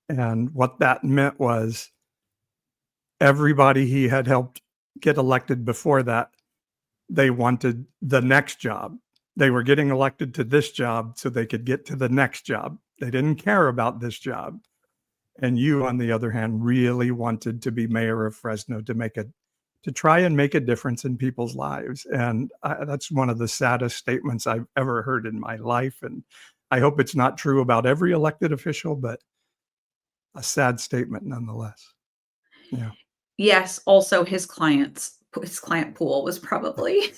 And what that meant was everybody he had helped get elected before that, they wanted the next job. They were getting elected to this job so they could get to the next job. They didn't care about this job. And you, on the other hand, really wanted to be mayor of Fresno to try and make a difference in people's lives. And that's one of the saddest statements I've ever heard in my life. And I hope it's not true about every elected official, but a sad statement nonetheless. Yeah. Yes. Also, his client pool was probably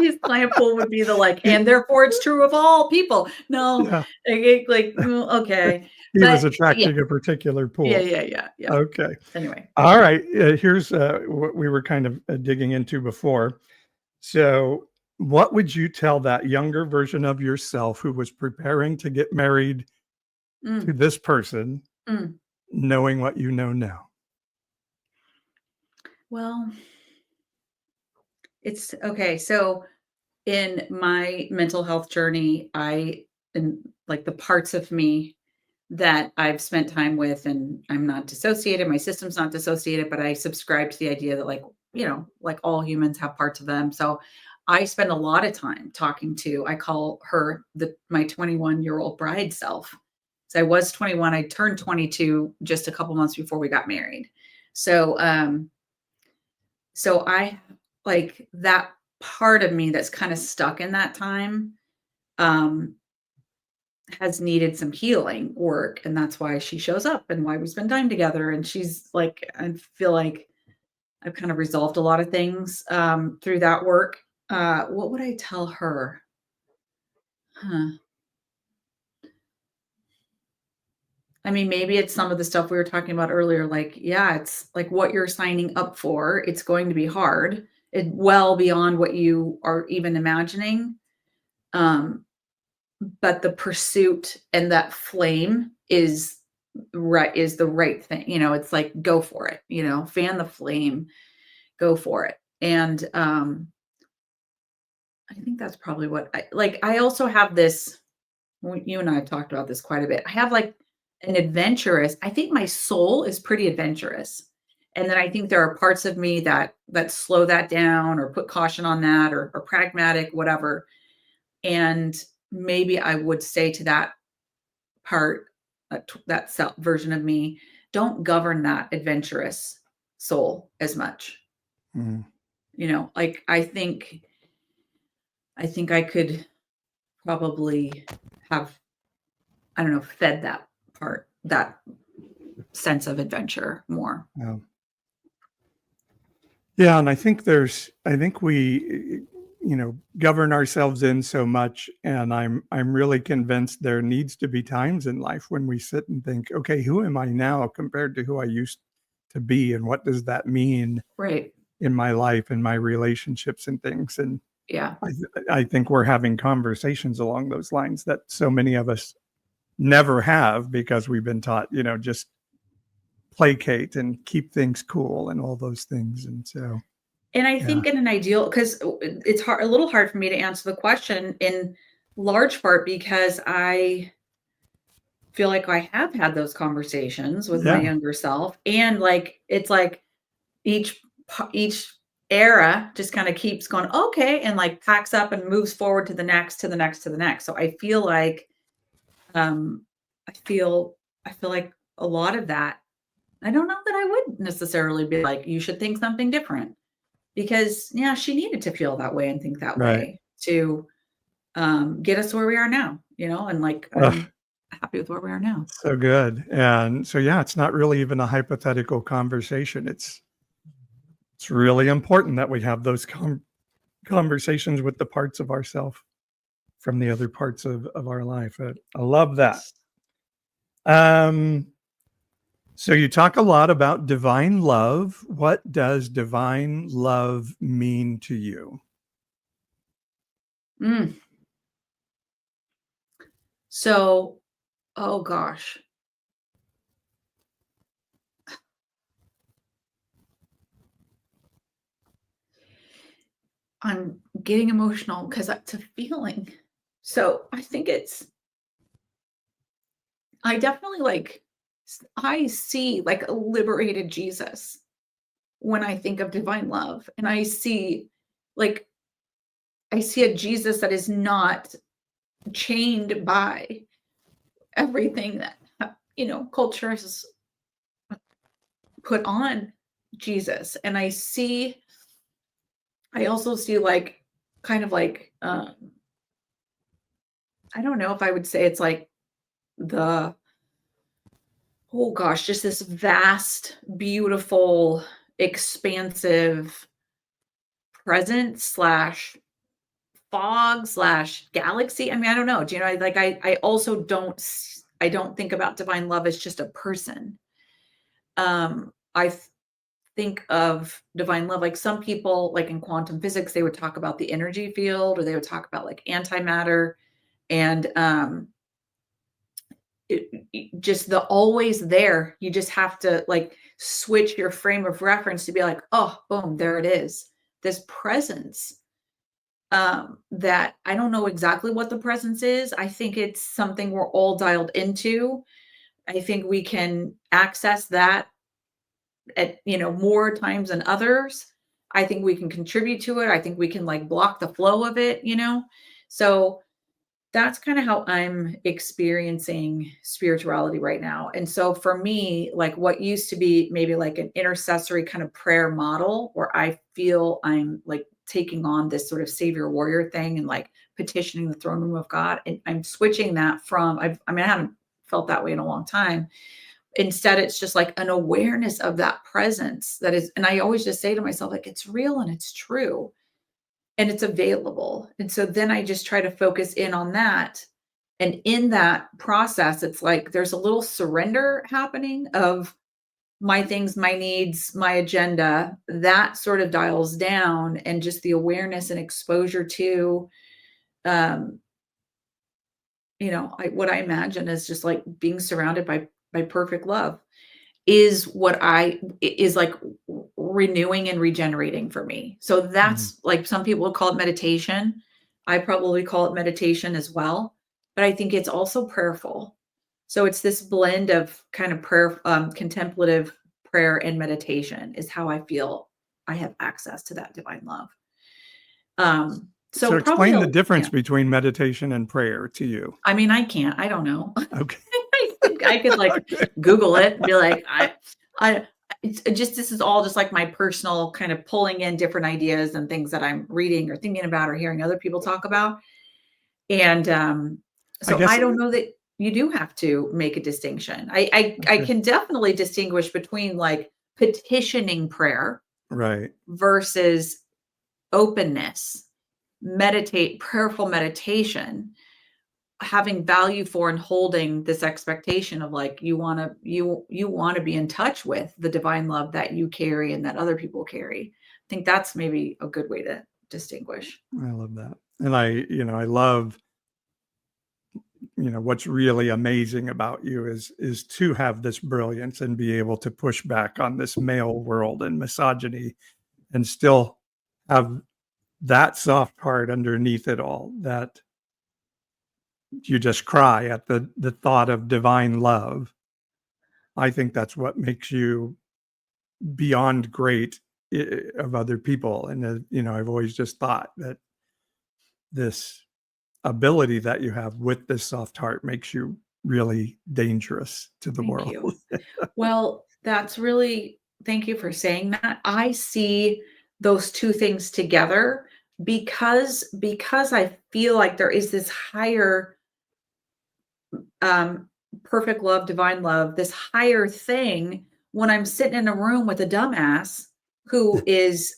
his client pool would be and therefore it's true of all people. No, Yeah. okay. He was But yeah, attracting a particular yeah, pool. yeah. Okay. Anyway. All right. Here's what we were kind of digging into before. So, what would you tell that younger version of yourself who was preparing to get married to Mm, this person, mm. knowing what you know now? Well, it's okay. So in my mental health journey, and like the parts of me that I've spent time with, and I'm not dissociated, my system's not dissociated, but I subscribe to the idea that like all humans have parts of them. So I spend a lot of time talking to, I call her my 21-year-old bride self. So I was 21, I turned 22 just a couple months before we got married. So I like that part of me that's kind of stuck in that time um has needed some healing work, and that's why she shows up and why we spend time together. And she's like, I feel like I've kind of resolved a lot of things through that work. What would I tell her? Huh. I mean, maybe it's some of the stuff we were talking about earlier. Like, yeah, it's like what you're signing up for. It's going to be hard. It well beyond what you are even imagining. Um, but the pursuit and that flame is the right thing. It's like go for it, fan the flame, go for it. And I think that's probably what I also have this. You and I have talked about this quite a bit. I have like I think my soul is pretty adventurous. And then I think there are parts of me that slow that down or put caution on that, or pragmatic, whatever. And maybe I would say to that part, that self version of me, don't govern that adventurous soul as much. Mm. Like I think I could probably have, I don't know, fed that sense of adventure more. Yeah. Yeah, and I think we, govern ourselves in so much, and I'm really convinced there needs to be times in life when we sit and think, okay, who am I now compared to who I used to be, and what does that mean Right. in my life and my relationships and things? And Yeah. I think we're having conversations along those lines that so many of us never have because we've been taught, just placate and keep things cool and all those things. And so, And I yeah, think in an ideal, because it's a little hard for me to answer the question in large part because I feel like I have had those conversations with my yeah, younger self, and like it's like each each era just kind of keeps going, okay, and like packs up and moves forward to the next, to the next, to the next. So I feel like um I feel I feel like a lot of that, I don't know that I would necessarily be like, you should think something different, because yeah, she needed to feel that way and think that right. way to get us where we are now, and like, Ugh, I'm happy with where we are now. so good. And so, yeah, it's not really even a hypothetical conversation. It's really important that we have those conversations with the parts of ourself from the other parts of our life. I love that. Um, so you talk a lot about divine love. What does divine love mean to you? Mm. So, oh gosh. I'm getting emotional because it's a feeling. So I think I definitely I see like a liberated Jesus when I think of divine love. And like, I see a Jesus that is not chained by everything that, culture has put on Jesus. And I also see like, kind of like, I don't know if I would say it's like the oh gosh, just this vast, beautiful, expansive presence slash fog slash galaxy. I mean, I don't know. Do you know? I also I don't think about divine love as just a person. I think of divine love like some people, like in quantum physics, they would talk about the energy field, or they would talk about like antimatter, and just the always there. You just have to like switch your frame of reference to be like, oh, boom, there it is. This presence, that I don't know exactly what the presence is. I think it's something we're all dialed into. I think we can access that at, more times than others. I think we can contribute to it. I think we can like block the flow of it. So that's kind of how I'm experiencing spirituality right now. And so for me, like what used to be maybe like an intercessory kind of prayer model where I feel I'm like taking on this sort of savior warrior thing and like petitioning the throne room of God. And I'm switching that from, I haven't felt that way in a long time. Instead, it's just like an awareness of that presence that is, and I always just say to myself, like, it's real and it's true and it's available. And so then I just try to focus in on that. And in that process, it's like there's a little surrender happening of my things, my needs, my agenda. That sort of dials down, and just the awareness and exposure to, um, what I imagine is just like being surrounded by perfect love is what is like renewing and regenerating for me. So Mhm. that's like some people would call it meditation. I probably call it meditation as well, but I think it's also prayerful. So it's this blend of kind of prayer, contemplative prayer and meditation is how I feel I have access to that divine love. So So probably explain the yeah. difference between meditation and prayer to you. I mean, I can't. I don't know. Okay. I could like Okay. Google it and be like, I, it's just, this is all just like my personal kind of pulling in different ideas and things that I'm reading or thinking about or hearing other people talk about. And I so I guess don't know that you do have to make a distinction. I okay. can definitely distinguish between like petitioning prayer Right. versus openness, prayerful meditation, having value for and holding this expectation of like you want to be in touch with the divine love that you carry and that other people carry. I think that's maybe a good way to distinguish. I love that. And I love, what's really amazing about you is to have this brilliance and be able to push back on this male world and misogyny and still have that soft part underneath it all that you just cry at the thought of divine love. I think that's what makes you beyond great of other people. And, I've always just thought that this ability that you have with this soft heart makes you really dangerous to the Thank world. you. Well, thank you for saying that. I see those two things together. because I feel like there is this higher perfect love, divine love, this higher thing when I'm sitting in a room with a dumbass who is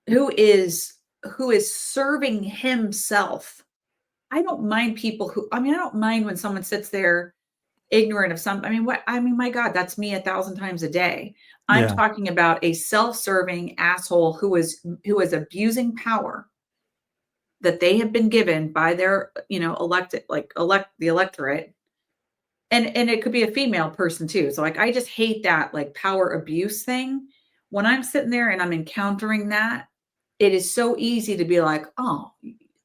who is who is serving himself. I don't mind people who I mean, I don't mind when someone sits there ignorant of something. I mean, my God, that's me 1,000 times a day. I'm Yeah. talking about a self-serving asshole who is abusing power that they have been given by their, elected, like elect the electorate. And it could be a female person too. So like I just hate that like power abuse thing. When I'm sitting there and I'm encountering that, it is so easy to be like, oh,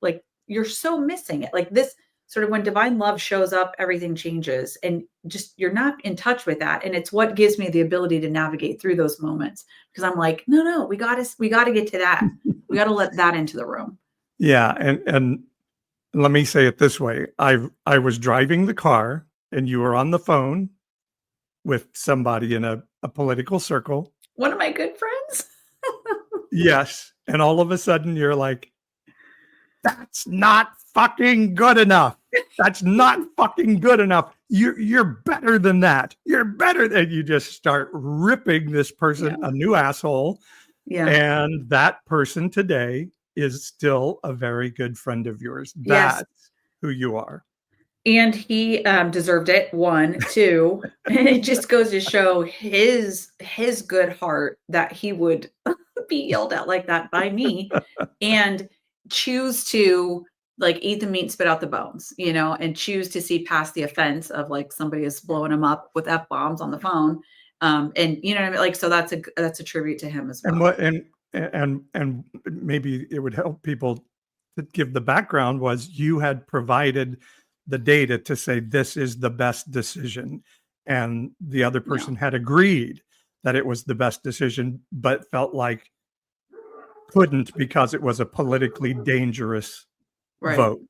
like you're so missing it. Like this sort of when divine love shows up, everything changes and just you're not in touch with that. And it's what gives me the ability to navigate through those moments because I'm like, no, we gotta get to that. We gotta let that into the room. Yeah, and let me say it this way. I was driving the car and you were on the phone with somebody in a political circle. One of my good friends. Yes. And all of a sudden you're like, that's not fucking good enough. That's not fucking good enough. You're better than that. You're better than you just start ripping this person a new asshole. Yeah. And that person today is still a very good friend of yours. Yes. That's who you are. And he deserved it. 1, 2, and it just goes to show his good heart that he would be yelled at like that by me, and choose to like eat the meat and spit out the bones, and choose to see past the offense of like somebody is blowing him up with F-bombs on the phone, and you know what I mean. Like so, that's a tribute to him as well. And what and maybe it would help people to give the background was you had provided the data to say this is the best decision, and the other person had agreed that it was the best decision, but felt like couldn't because it was a politically dangerous vote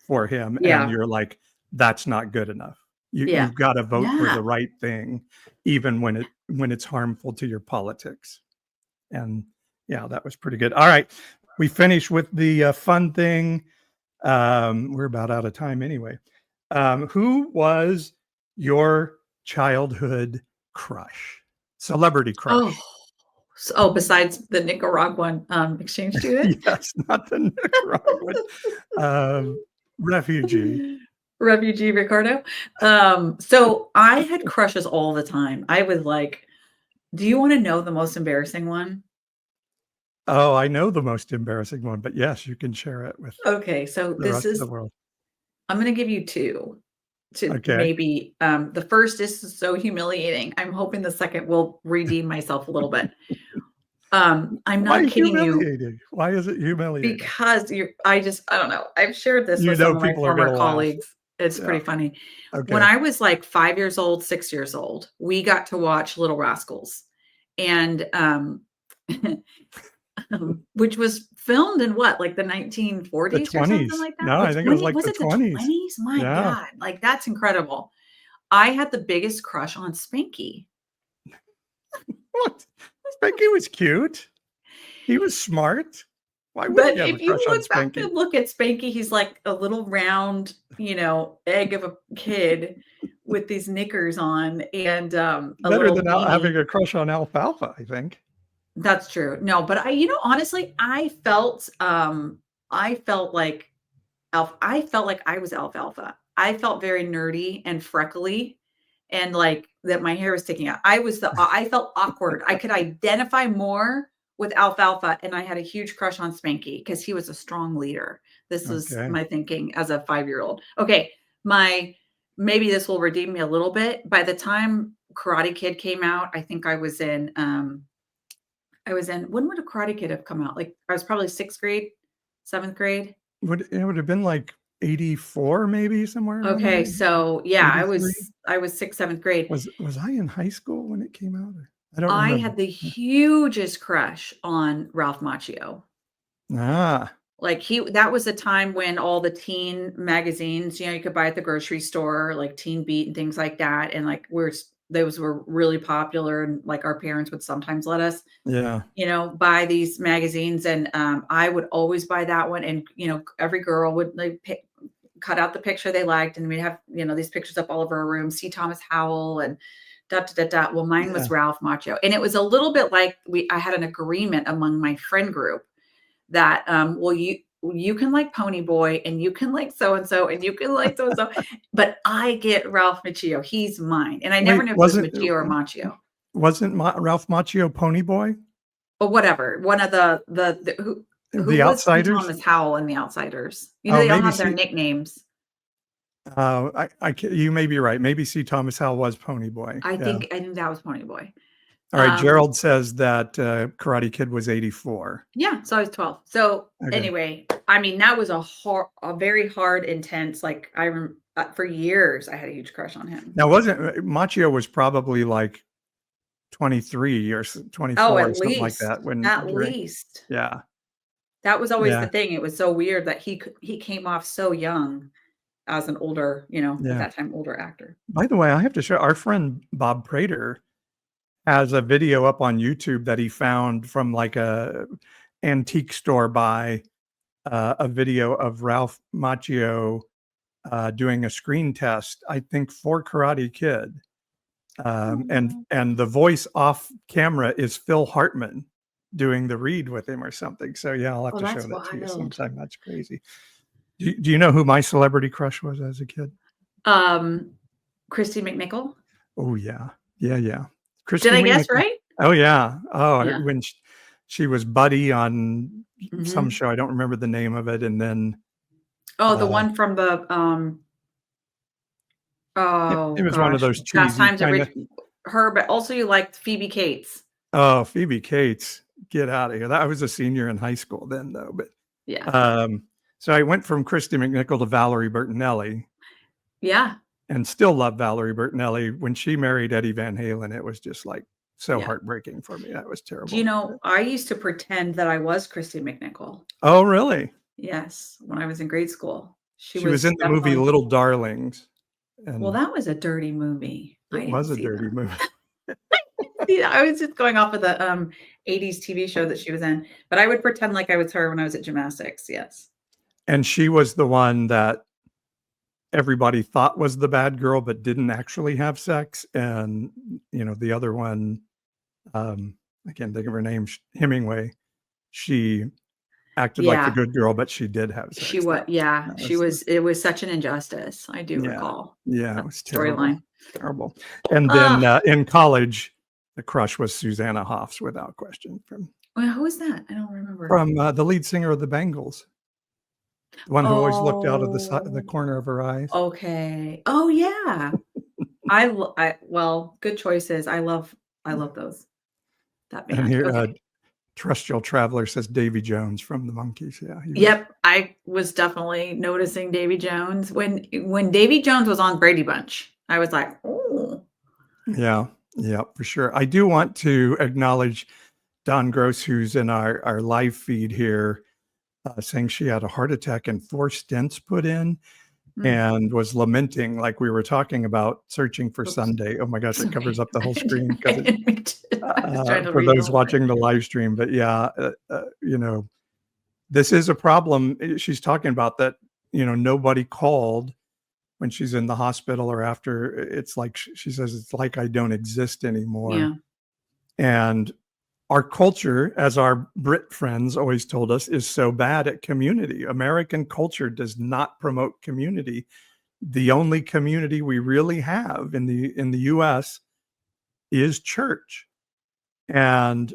for him. Yeah. And you're like, that's not good enough. Yeah. You've got to vote for Yeah. the right thing, even when it's harmful to your politics. And yeah, that was pretty good. All right, we finished with the fun thing. We're about out of time anyway. Who was your childhood crush? Celebrity crush? Besides the Nicaraguan exchange student? Yes, not the Nicaraguan. Refugee. Refugee Ricardo. So I had crushes all the time. I was like, do you want to know the most embarrassing one? Oh, I know the most embarrassing one, but yes, you can share it with Okay, so the rest of the world. I'm going to give you 2 to Okay. maybe, the first is so humiliating. I'm hoping the second will redeem myself a little bit. I'm not kidding you. Why is it humiliating? Because I don't know. I've shared this with some of my former colleagues. It's pretty funny. Okay. When I was like 5 years old, 6 years old, we got to watch Little Rascals. And which was filmed in what, like the 1940s The or something 20s. like that? No, I think it was like Was the it the 20s. 20s? My Yeah. God, like that's incredible. I had the biggest crush on Spanky. What? Spanky was cute. He was smart. Why wouldn't you have If a you crush on look back Spanky? and look at Spanky, he's like a little round, egg of a kid with these knickers on and a Better little than having a crush on Alfalfa, I think. That's true. No, but honestly, I felt like I felt like I was alfalfa. I felt very nerdy and freckly and like that my hair was sticking out. I felt awkward. I could identify more with alfalfa and I had a huge crush on Spanky because he was a strong leader. This was Okay. my thinking as a 5-year-old. Okay, maybe this will redeem me a little bit. By the time Karate Kid came out, I think I was in when would a Karate Kid have come out? Like I was probably 6th grade, 7th grade. It would have been like 84, maybe somewhere around Okay, there. so yeah, 83? I was 6th, 7th grade. Was I in high school when it came out? I don't I remember. had the hugest crush on Ralph Macchio. Ah, Like that was a time when all the teen magazines, you could buy at the grocery store, like Teen Beat and things like that. And like those were really popular, and like our parents would sometimes let us, Yeah. buy these magazines, and I would always buy that one, and every girl would like cut out the picture they liked, and we'd have these pictures up all over our room. See Thomas Howell and da da da da. Well, mine Yeah. was Ralph Macchio, and it was a little bit like I had an agreement among my friend group that well, you can like Pony Boy, and you can like so and so, and you can like so and so, but I get Ralph Macchio. He's mine, and I never Wait, knew if it was Macchio or Macchio. wasn't Ralph Macchio Pony Boy? But whatever. One of the who The was C. Outsiders? Thomas Howell in The Outsiders. Oh, They all maybe have their see. nicknames. You may be right. Maybe C. Thomas Howell was Pony Boy. I Yeah. think that was Pony Boy. All right. Gerald says that Karate Kid was 84. Yeah, so I was 12. So Okay. anyway, I mean, that was a very hard, intense. Like for years, I had a huge crush on him. Now, Macchio was probably like 23 or 24 or something like that At least. Yeah. That was always Yeah. the thing. It was so weird that he came off so young as an older, at that time, older actor. By the way, I have to show our friend Bob Prater has a video up on YouTube that he found from like a antique store by a video of Ralph Macchio doing a screen test, I think, for Karate Kid. And the voice off camera is Phil Hartman doing the read with him or something. So yeah, I'll have to show that to you sometime. That's crazy. Do you know who my celebrity crush was as a kid? Christy McNichol. Oh yeah. Did I guess right? Oh yeah. Oh, Yeah. when she was Buddy on some Mhm. show, I don't remember the name of it, and then the one from the it was one of those Fast cheesy Times at kinda. her, but also you liked Phoebe Cates. Oh, Phoebe Cates, get out of here. I was a senior in high school then, though. But Yeah. so I went from Christy McNichol to Valerie Bertinelli, Yeah. and still love Valerie Bertinelli. When she married Eddie Van Halen, it was just like so Yeah. heartbreaking for me. That was Do terrible. you know, I used to pretend that I was Christy McNichol. Oh, really? Yes, when I was in grade school. She was in the movie definitely Little Darlings, and Well, that was a dirty movie. I it didn't was a see dirty that. movie. Yeah, I was just going off of the 80s TV show that she was in, but I would pretend like I was her when I was at gymnastics. Yes. And she was the one that everybody thought was the bad girl, but didn't actually have sex. And, the other one, I can't think of her name, Hemingway, she acted like the Yeah. good girl, but she did have sex. She was, yeah, that she was, it was such an injustice. I do Yeah. recall Yeah, it that was terrible. storyline. Terrible. And then in college, the crush was Susanna Hoffs, without question, Well, who is that? I don't remember. from the lead singer of the Bangles. The one who always looked out of the Oh, corner of her eyes. okay. Oh, yeah. Well, good choices. I love those. That And band. here, Okay. Terrestrial Traveler says Davy Jones from the Monkees. Yeah. he was- Yep, I was definitely noticing Davy Jones when Davy Jones was on Brady Bunch. I was like, oh, Yeah, for sure. I do want to acknowledge Don Gross, who's in our live feed here, saying she had a heart attack and 4 stents put in, and was lamenting, like we were talking about, searching for Oops. Sunday. Oh my gosh, it Sorry. covers up the whole screen I was trying to for read the those whole watching thing. the live stream. But yeah, this is a problem. She's talking about that. Nobody called when she's in the hospital or after. It's like she says, it's like I don't exist anymore. Yeah. And our culture, as our Brit friends always told us, is so bad at community. American culture does not promote community. The only community we really have in the US is church. And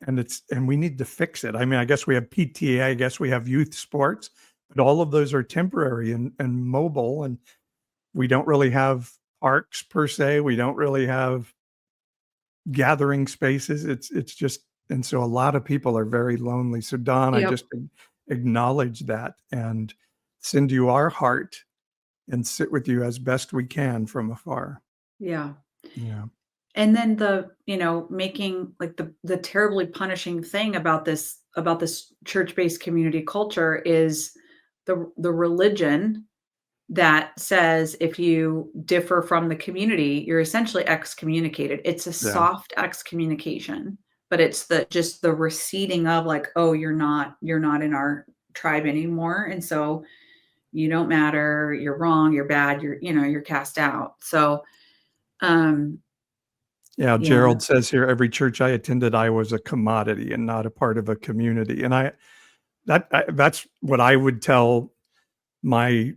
we need to fix it. I mean, I guess we have PTA, I guess we have youth sports, but all of those are temporary and mobile, and we don't really have parks per se. We don't really have gathering spaces. It's just, and so a lot of people are very lonely. So Don, I Yep. just acknowledge that and send you our heart and sit with you as best we can from afar. Yeah. Yeah. And then making like the terribly punishing thing about this church-based community culture is the religion that says if you differ from the community, you're essentially excommunicated. It's a Yeah. soft excommunication, but it's just the receding of like, oh, you're not in our tribe anymore. And so you don't matter, you're wrong, you're bad, you're cast out. So um Yeah. yeah, Gerald says here, every church I attended, I was a commodity and not a part of a community. And that's what I would tell my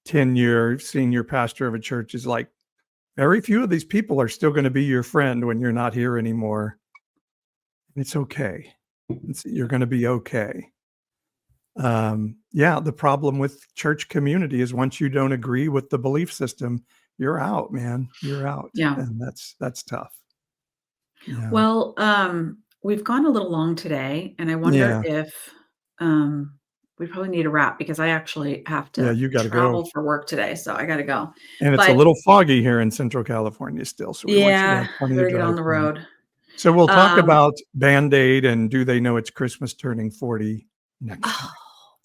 10-year senior pastor of a church is like, very few of these people are still going to be your friend when you're not here anymore. It's okay. You're going to be okay. Yeah, the problem with church community is once you don't agree with the belief system, you're out, man. You're out. yeah. And that's tough. Yeah. Well, we've gone a little long today, and I wonder Yeah. if we probably need a wrap because I actually have Yeah, to you got to go. travel for work today, so I got to go. And it's a But little foggy here in Central California still, so we want you to have yeah, I plenty of better get on drive the time. road. So we'll talk Um, about Band-Aid and do they know it's Christmas turning 40 next time.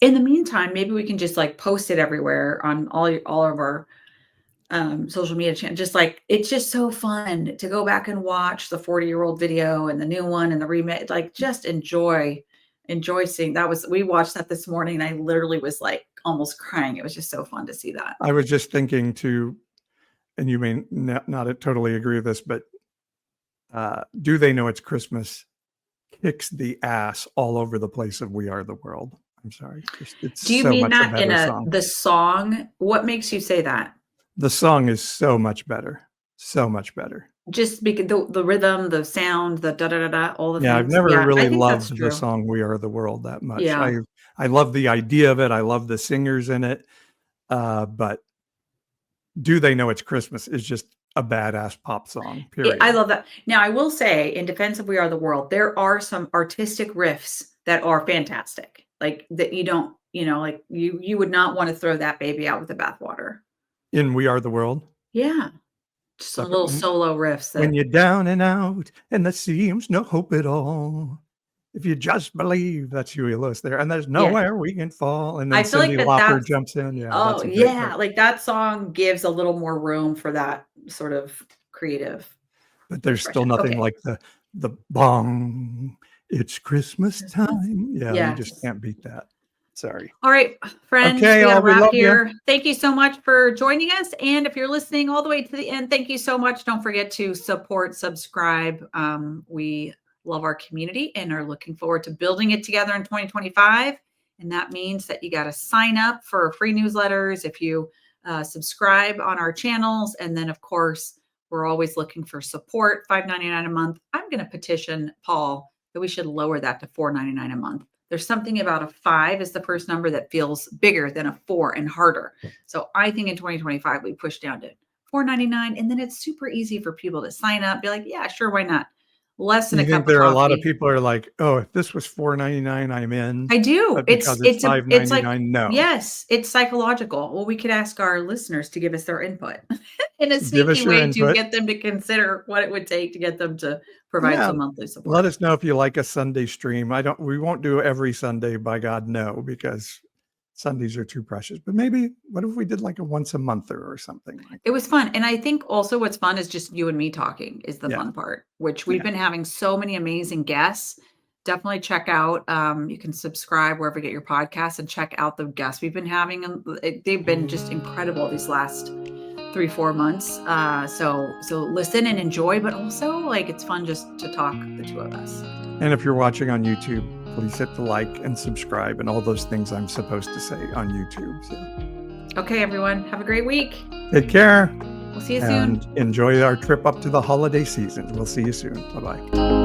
in the meantime, maybe we can just like post it everywhere on all of our social media channel. Just like it's just so fun to go back and watch the 40-year-old video and the new one and the remake. Like just enjoy seeing that. We watched that this morning and I literally was like almost crying. It was just so fun to see that. I was just thinking to, and you may not totally agree with this, but do they know it's Christmas kicks the ass all over the place of We Are the World. I'm sorry. It's Do you so mean much a that in better song. the song? What makes you say that? The song is so much better. So much better. Just because the rhythm, the sound, the da da da da, all the Yeah, I've things. never Yeah, I really think that's loved the true. song We Are the World that much. Yeah. I love the idea of it. I love the singers in it. But Do They Know It's Christmas is just a badass pop song, period. I love that. Now, I will say, in defense of We Are the World, there are some artistic riffs that are fantastic. Like that you don't, like you would not want to throw that baby out with the bathwater. In We Are the World. Yeah. Just some Stuff little solo riffs when that you're down and out and there seems no hope at all. If you just believe, that's Huey Lewis there, and there's yeah. nowhere we can fall. And I then feel like Cyndi Lauper that's jumps in. Yeah, oh that's a great yeah, part. like that song gives a little more room for that sort of creative But there's still expression. nothing Okay. like the bong. It's Christmas time. Yeah, you just Yes. can't beat that. Sorry. All right, friends, Okay, we got to all we wrap love you. here. Thank you so much for joining us. And if you're listening all the way to the end, thank you so much. Don't forget to subscribe. We love our community and are looking forward to building it together in 2025. And that means that you got to sign up for free newsletters if you subscribe on our channels. And then, of course, we're always looking for support, $5.99 a month. I'm going to petition Paul that we should lower that to $4.99 a month. There's something about a 5 is the first number that feels bigger than a 4 and harder. So I think in 2025, we push down to $4.99. And then it's super easy for people to sign up, be like, yeah, sure, why not? Less than You a think cup of there are a lot of coffee. people are like, oh, if this was $4.99, I'm in. I do. But because it's It's like, $5.99, no. yes, it's psychological. Well, we could ask our listeners to give us their input in a Give us sneaky your way to input. get them to consider what it would take to get them to provide Yeah. some monthly support. Let us know if you like a Sunday stream. We won't do every Sunday, by God, no, because Sundays are too precious. But maybe, what if we did like a once a month or something like It was fun. And I think also what's fun is just you and me talking is the Yeah. fun part, which we've Yeah. been having so many amazing guests. Definitely check out, you can subscribe wherever you get your podcasts and check out the guests we've been having. And they've been just incredible these last 3-4 months. So listen and enjoy, but also like it's fun just to talk, the two of us. And if you're watching on YouTube, please hit the like and subscribe and all those things I'm supposed to say on YouTube. So Okay, everyone, have a great week. take care We'll see you soon. and enjoy our trip up to the holiday season. We'll see you soon. Bye-bye.